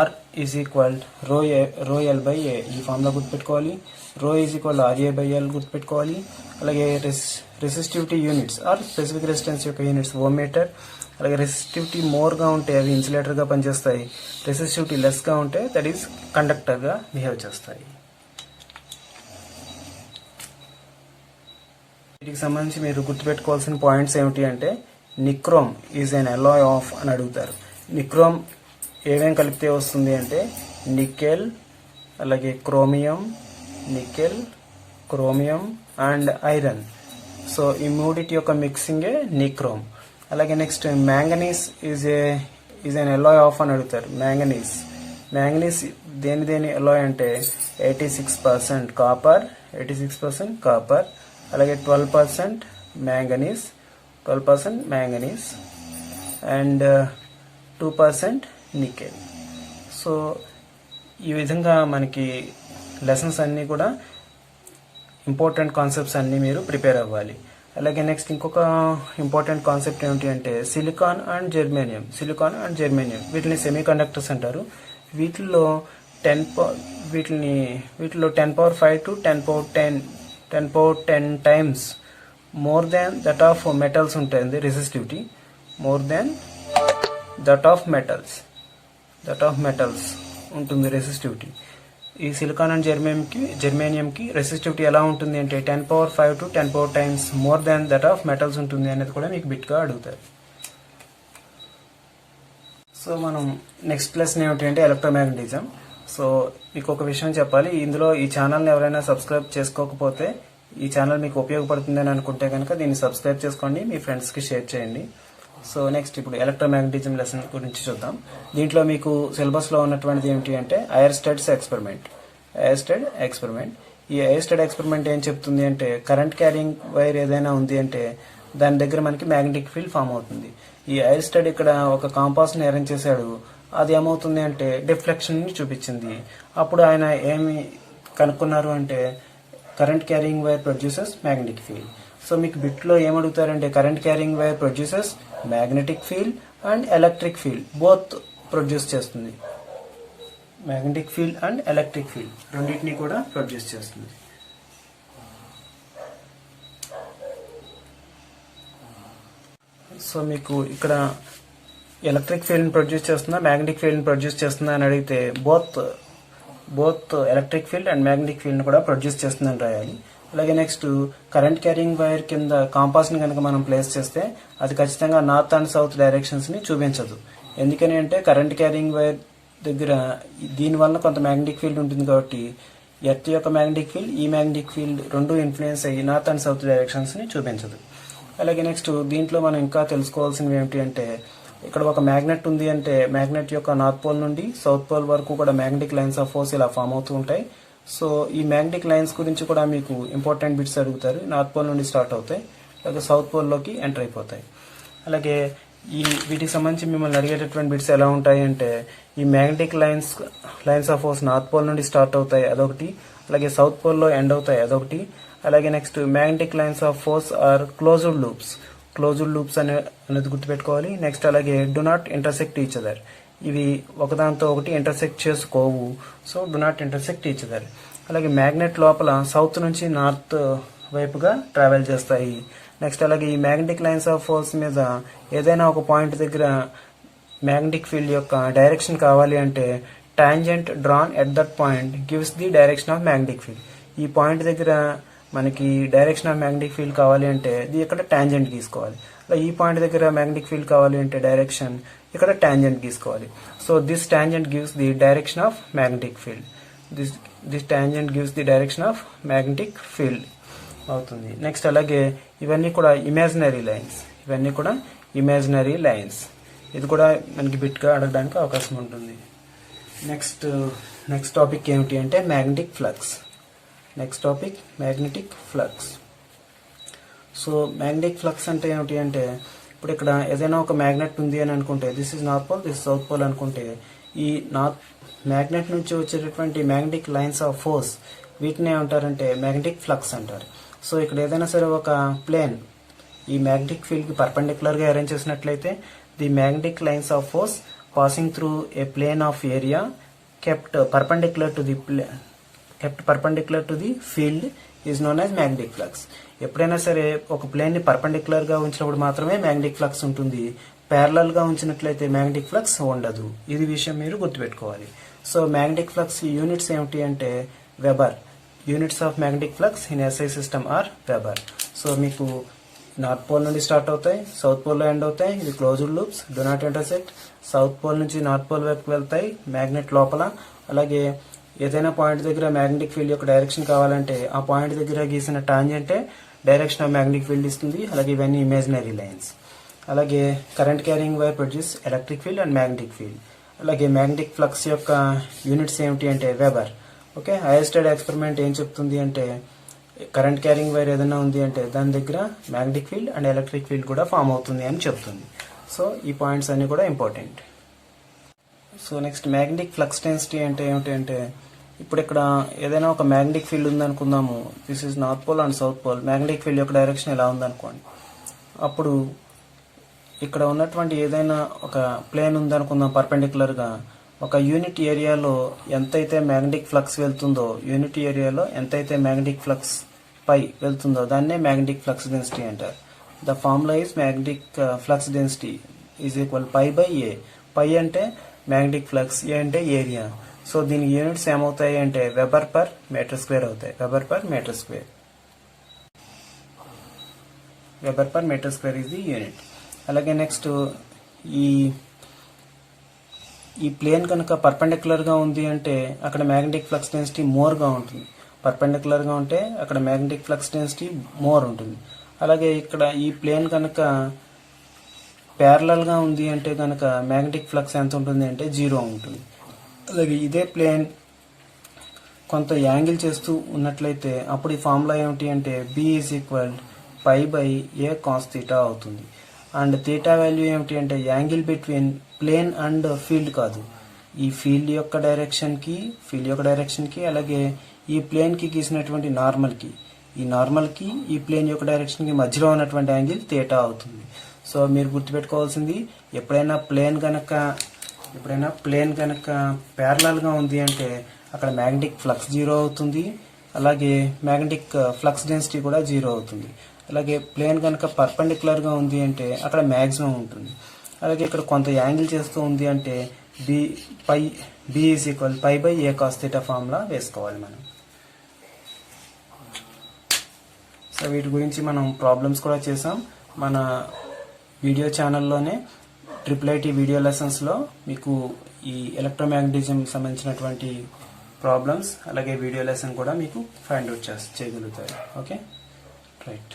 R ఈజ్ ఈక్వల్ ρL/A ఈ ఫార్ములా గుర్తుపెట్టుకోవాలి. ρ ఈజ్ ఈక్వల్ RA/L గుర్తుపెట్టుకోవాలి. అలాగే resistivity units or specific resistance యొక్క యూనిట్స్ ఓం మీటర్. అలాగే రెసిస్టివిటీ మోర్గా ఉంటే అవి ఇన్సులేటర్గా పనిచేస్తాయి. రెసిస్టివిటీ లెస్గా ఉంటే దట్ ఈస్ కండక్టర్గా బిహేవ్ చేస్తాయి. వీటికి సంబంధించి మీరు గుర్తుపెట్టుకోవాల్సిన పాయింట్స్ ఏమిటి అంటే nichrome is an Alai of అని అడుగుతారు. నిక్రోమ్ ఏమేం కలిపితే వస్తుంది అంటే నికెల్, అలాగే chromium, nickel, chromium and iron. So ఈ మూడిటి యొక్క మిక్సింగే నిక్రోమ్. అలాగే next manganese is an Alai of అని అడుగుతారు. మ్యాంగనీస్ దేని అలాయ్ అంటే 86% కాపర్, అలాగే 12% మ్యాంగనీస్ అండ్ 2% నికెల్. సో ఈ విధంగా మనకి లెసన్స్ అన్నీ కూడా ఇంపార్టెంట్ కాన్సెప్ట్స్ అన్నీ మీరు ప్రిపేర్ అవ్వాలి. అలాగే నెక్స్ట్ ఇంకొక ఇంపార్టెంట్ కాన్సెప్ట్ ఏమిటి అంటే సిలికాన్ అండ్ జెర్మేనియం. వీటిని సెమీ కండక్టర్స్ అంటారు. వీటిల్లో 10⁵ to 10⁻10 times more than that of metals ఉంటుంది resistivity, more than that of metals ఉంటుంది రెసిస్టివిటీ. ఈ సిలికాన్ అండ్ జెర్మేనియంకి రెసిస్టివిటీ ఎలా ఉంటుంది అంటే 10⁵ to 10 times more than that of metals ఉంటుంది అనేది కూడా మీకు బిట్గా అడుగుతారు. సో మనం నెక్స్ట్ లెసన్ ఏమిటి అంటే ఎలక్ట్రోమాగ్నెటిజం. సో మీకు ఒక విషయం చెప్పాలి, ఇందులో ఈ ఛానల్ని ఎవరైనా సబ్స్క్రైబ్ చేసుకోకపోతే ఈ ఛానల్ మీకు ఉపయోగపడుతుందని అనుకుంటే కనుక దీన్ని సబ్స్క్రైబ్ చేసుకోండి, మీ ఫ్రెండ్స్కి షేర్ చేయండి. సో నెక్స్ట్ ఇప్పుడు ఎలక్ట్రోమాగ్నెటిజం లెసన్ గురించి చూద్దాం. దీంట్లో మీకు సిలబస్లో ఉన్నటువంటిది ఏమిటి అంటే ఐర్స్టెడ్ ఎక్స్పెరిమెంట్. ఈ ఐర్స్టెడ్ ఎక్స్పెరిమెంట్ ఏం చెప్తుంది అంటే కరెంట్ క్యారింగ్ వైర్ ఏదైనా ఉంది అంటే దాని దగ్గర మనకి మ్యాగ్నెటిక్ ఫీల్డ్ ఫామ్ అవుతుంది. ఈ ఐర్స్టెడ్ ఇక్కడ ఒక కాంపాస్ని అరేంజ్ చేశాడు. అది ఏమవుతుంది అంటే డిఫ్లెక్షన్ ని చూపించింది. అప్పుడు ఆయన ఏమి కనుక్కున్నారు అంటే current carrying wire produces magnetic field. So మీకు బిట్లో ఏమడుగుతారంటే current carrying wire produces magnetic field and electric field both produce చేస్తుంది. Magnetic field and electric field రెండింటినీ కూడా ప్రొడ్యూస్ చేస్తుంది. సో మీకు ఇక్కడ ఎలక్ట్రిక్ ఫీల్డ్ ప్రొడ్యూస్ చేస్తుందా మ్యాగ్నెటిక్ ఫీల్డ్ ప్రొడ్యూస్ చేస్తుందా అని అడిగితే both electric field and magnetic field కూడా ప్రొడ్యూస్ చేస్తుందని రాయాలి. అలాగే నెక్స్ట్ కరెంట్ క్యారింగ్ వైర్ కింద కాంపాస్ ని కనుక మనం ప్లేస్ చేస్తే అది ఖచ్చితంగా నార్త్ అండ్ సౌత్ డైరెక్షన్స్ ని చూపించదు. ఎందుకని అంటే కరెంట్ క్యారింగ్ వైర్ దగ్గర దీని వల్ల కొంత మ్యాగ్నెటిక్ ఫీల్డ్ ఉంటుంది కాబట్టి ఎర్త్ యొక్క మ్యాగ్నెటిక్ ఫీల్డ్ ఈ మ్యాగ్నెటిక్ ఫీల్డ్ రెండు ఇన్ఫ్లుయెన్స్ అయ్యి నార్త్ అండ్ సౌత్ డైరెక్షన్స్ ని చూపించదు. అలాగే నెక్స్ట్ దీంట్లో మనం ఇంకా తెలుసుకోవాల్సినవి ఏమిటి అంటే ఇక్కడ ఒక మ్యాగ్నెట్ ఉంది అంటే మ్యాగ్నెట్ యొక్క నార్త్ పోల్ నుండి సౌత్ పోల్ వరకు కూడా మ్యాగ్నెటిక్ లైన్స్ ఆఫ్ ఫోర్స్ ఇలా ఫామ్ అవుతూ ఉంటాయి. సో ఈ మ్యాగ్నెటిక్ లైన్స్ గురించి కూడా మీకు ఇంపార్టెంట్ బిట్స్ అడుగుతారు. నార్త్ పోల్ నుండి స్టార్ట్ అవుతాయి అలాగే సౌత్ పోల్ లోకి ఎంటర్ అయిపోతాయి. అలాగే వీటికి సంబంధించి మిమ్మల్ని అడిగేటటువంటి బిట్స్ ఎలా ఉంటాయి అంటే ఈ magnetic lines of force north pole నుండి స్టార్ట్ అవుతాయి అదొకటి, అలాగే సౌత్ పోల్ లో ఎండ్ అవుతాయి అదొకటి. అలాగే next magnetic lines of force are closed loops అనేది గుర్తుపెట్టుకోవాలి. నెక్స్ట్ అలాగే do not intersect each other, ఇవి ఒకదాంతో ఒకటి ఇంటర్సెక్ట్ చేసుకోవు. So do not intersect each other. అలాగే మ్యాగ్నెట్ లోపల సౌత్ నుంచి నార్త్ వైపుగా ట్రావెల్ చేస్తాయి. నెక్స్ట్ అలాగే ఈ మ్యాగ్నెటిక్ లైన్స్ ఆఫ్ ఫోర్స్ మీద ఏదైనా ఒక పాయింట్ దగ్గర మ్యాగ్నెటిక్ ఫీల్డ్ యొక్క డైరెక్షన్ కావాలి అంటే tangent drawn at that point gives the direction of magnetic field. ఈ పాయింట్ దగ్గర మనకి డైరెక్షన్ ఆఫ్ మ్యాగ్నెటిక్ ఫీల్డ్ కావాలి అంటే ఇక్కడ టాంజెంట్ గీసుకోవాలి. ఈ పాయింట్ దగ్గర మ్యాగ్నెటిక్ ఫీల్డ్ కావాలి అంటే డైరెక్షన్ ఇక్కడ టాంజెంట్ గీసుకోవాలి. So this tangent gives the direction of magnetic field. This tangent gives the direction of magnetic field అవుతుంది. నెక్స్ట్ అలాగే ఇవన్నీ కూడా ఇమాజినరీ లైన్స్. ఇది కూడా మనకి బిట్ గా అడగడానికి అవకాశం ఉంటుంది. నెక్స్ట్ టాపిక్ ఏమిటి అంటే magnetic flux. So magnetic flux అంటే ఏమిటి అంటే ఇప్పుడు ఇక్కడ ఏదైనా ఒక మ్యాగ్నెట్ ఉంది అని అనుకుంటే this is north pole, this south pole అనుకుంటే ఈ మ్యాగ్నెట్ నుంచి వచ్చేటటువంటి మ్యాగ్నెటిక్ లైన్స్ ఆఫ్ ఫోర్స్ వీటిని ఏమంటారంటే మ్యాగ్నెటిక్ ఫ్లక్స్ అంటారు. సో ఇక్కడ ఏదైనా సరే ఒక ప్లేన్ ఈ మ్యాగ్నెటిక్ ఫీల్డ్ కి పర్పెండిక్యులర్ గా అరేంజ్ చేసినట్లయితే the magnetic lines of force passing through a plane of area kept perpendicular to the field is known as magnetic flux. ఎప్పుడైనా సరే ఒక ప్లేన్ ని పర్పెండిక్యులర్ గా ఉంచినప్పుడు మాత్రమే మ్యాగ్నెటిక్ ఫ్లక్స్ ఉంటుంది, ప్యారలల్ గా ఉంచినట్లయితే మ్యాగ్నెటిక్ ఫ్లక్స్ ఉండదు. ఇది విషయం మీరు గుర్తుపెట్టుకోవాలి. సో మ్యాగ్నెటిక్ ఫ్లక్స్ యూనిట్స్ ఏమిటి అంటే weber. Units of magnetic flux in SI system are weber. So మీకు నార్త్ పోల్ నుండి స్టార్ట్ అవుతాయి, సౌత్ పోల్ లో ఎండ్ అవుతాయి, ఇది closed loops, do not intersect. South pole నుంచి నార్త్ పోల్ వైపు వెళ్తాయి మ్యాగ్నెట్ లోపల. అలాగే ఏదైనా పాయింట్ దగ్గర మ్యాగ్నెటిక్ ఫీల్డ్ యొక్క డైరెక్షన్ కావాలంటే ఆ పాయింట్ దగ్గర గీసిన టాంజెంటే డైరెక్షన్ ఆఫ్ మ్యాగ్నెటిక్ ఫీల్డ్ ఇస్తుంది. అలాగే ఇవన్నీ ఇమాజినరీ లైన్స్. అలాగే current carrying wire produce electric field and magnetic field. అలాగే మ్యాగ్నెటిక్ ఫ్లక్స్ యొక్క యూనిట్స్ ఏమిటి అంటే వెబర్. ఓకే, హైయెస్టెడ్ ఎక్స్పెరిమెంట్ ఏం చెప్తుంది అంటే కరెంట్ క్యారింగ్ వైర్ ఏదైనా ఉంది అంటే దాని దగ్గర magnetic field and electric field కూడా ఫామ్ అవుతుంది అని చెప్తుంది. సో ఈ పాయింట్స్ అన్ని కూడా important. So next magnetic flux density అంటే ఏమిటి అంటే ఇప్పుడు ఇక్కడ ఏదైనా ఒక మ్యాగ్నెటిక్ ఫీల్డ్ ఉందనుకుందాము, this is north pole and south pole. Magnetic field యొక్క డైరెక్షన్ ఎలా ఉందనుకోండి, అప్పుడు ఇక్కడ ఉన్నటువంటి ఏదైనా ఒక ప్లేన్ ఉందనుకుందాం పర్పెండిక్యులర్ గా, ఒక యూనిట్ ఏరియాలో ఎంతైతే మ్యాగ్నెటిక్ ఫ్లక్స్ వెళ్తుందో పై వెళ్తుందో దాన్నే మ్యాగ్నెటిక్ ఫ్లక్స్ డెన్సిటీ అంటారు. The formula is magnetic flux density is equal phi by A. Phi అంటే మ్యాగ్నెటిక్ ఫ్లక్స్, ఏ అంటే ఏరియా. సో దీని యూనిట్స్ ఏమవుతాయి అంటే వెబర్ పర్ మీటర్ స్క్వేర్ అవుతాయి. Weber per metre square is the unit. అలాగే నెక్స్ట్ ఈ ప్లేన్ కనుక పర్పెండిక్యులర్ గా ఉంది అంటే అక్కడ మ్యాగ్నెటిక్ ఫ్లక్స్ డెన్సిటీ మోర్ గా ఉంటుంది. పర్పెండిక్యులర్ గా ఉంటే అక్కడ మ్యాగ్నెటిక్ ఫ్లక్స్ డెన్సిటీ మోర్ ఉంటుంది. అలాగే ఇక్కడ ఈ ప్లేన్ కనుక ప్యారలల్ గా ఉంది అంటే కనుక మ్యాగ్నెటిక్ ఫ్లక్స్ ఎంత ఉంటుంది అంటే 0 ఉంటుంది. అలాగే ఇదే ప్లేన్ కొంత యాంగిల్ చేస్తూ ఉన్నట్లయితే అప్పుడు ఈ ఫార్ములా ఏమిటి అంటే B is equal phi by A cos theta అవుతుంది. అండ్ థీటా వాల్యూ ఏమిటి అంటే angle between plane and field కాదు, ఈ ఫీల్డ్ యొక్క డైరెక్షన్ కి అలాగే ఈ ప్లేన్ కి గీసినటువంటి నార్మల్ కి, ఈ నార్మల్ కి ఈ ప్లేన్ యొక్క డైరెక్షన్ కి మధ్యలో ఉన్నటువంటి యాంగిల్ థీటా అవుతుంది. సో మీరు గుర్తుపెట్టుకోవాల్సింది, ఎప్పుడైనా ప్లేన్ గనక ప్యారలల్ గా ఉంది అంటే అక్కడ మ్యాగ్నెటిక్ ఫ్లక్స్ 0 అవుతుంది, అలాగే మ్యాగ్నెటిక్ ఫ్లక్స్ డెన్సిటీ కూడా 0 అవుతుంది. అలాగే ప్లేన్ కనుక పర్పెండిక్యులర్ గా ఉంది అంటే అక్కడ మ్యాక్సిమం ఉంటుంది. అలాగే ఇక్కడ కొంత యాంగిల్ చేస్తూ ఉంది అంటే b is equal π by a cos θ formula వేసుకోవాలి మనం. సో వీటి గురించి మనం ప్రాబ్లమ్స్ కూడా చేసాం మన వీడియో ఛానల్లోనే. IIIT వీడియో లెసన్స్ లో మీకు ఈ ఎలక్ట్రోమాగ్నెటిజం సంబంధించినటువంటి ప్రాబ్లమ్స్ అలాగే వీడియో లెసన్ కూడా మీకు ఫైండ్ అవుట్ చేయగలుగుతారు. Okay, right.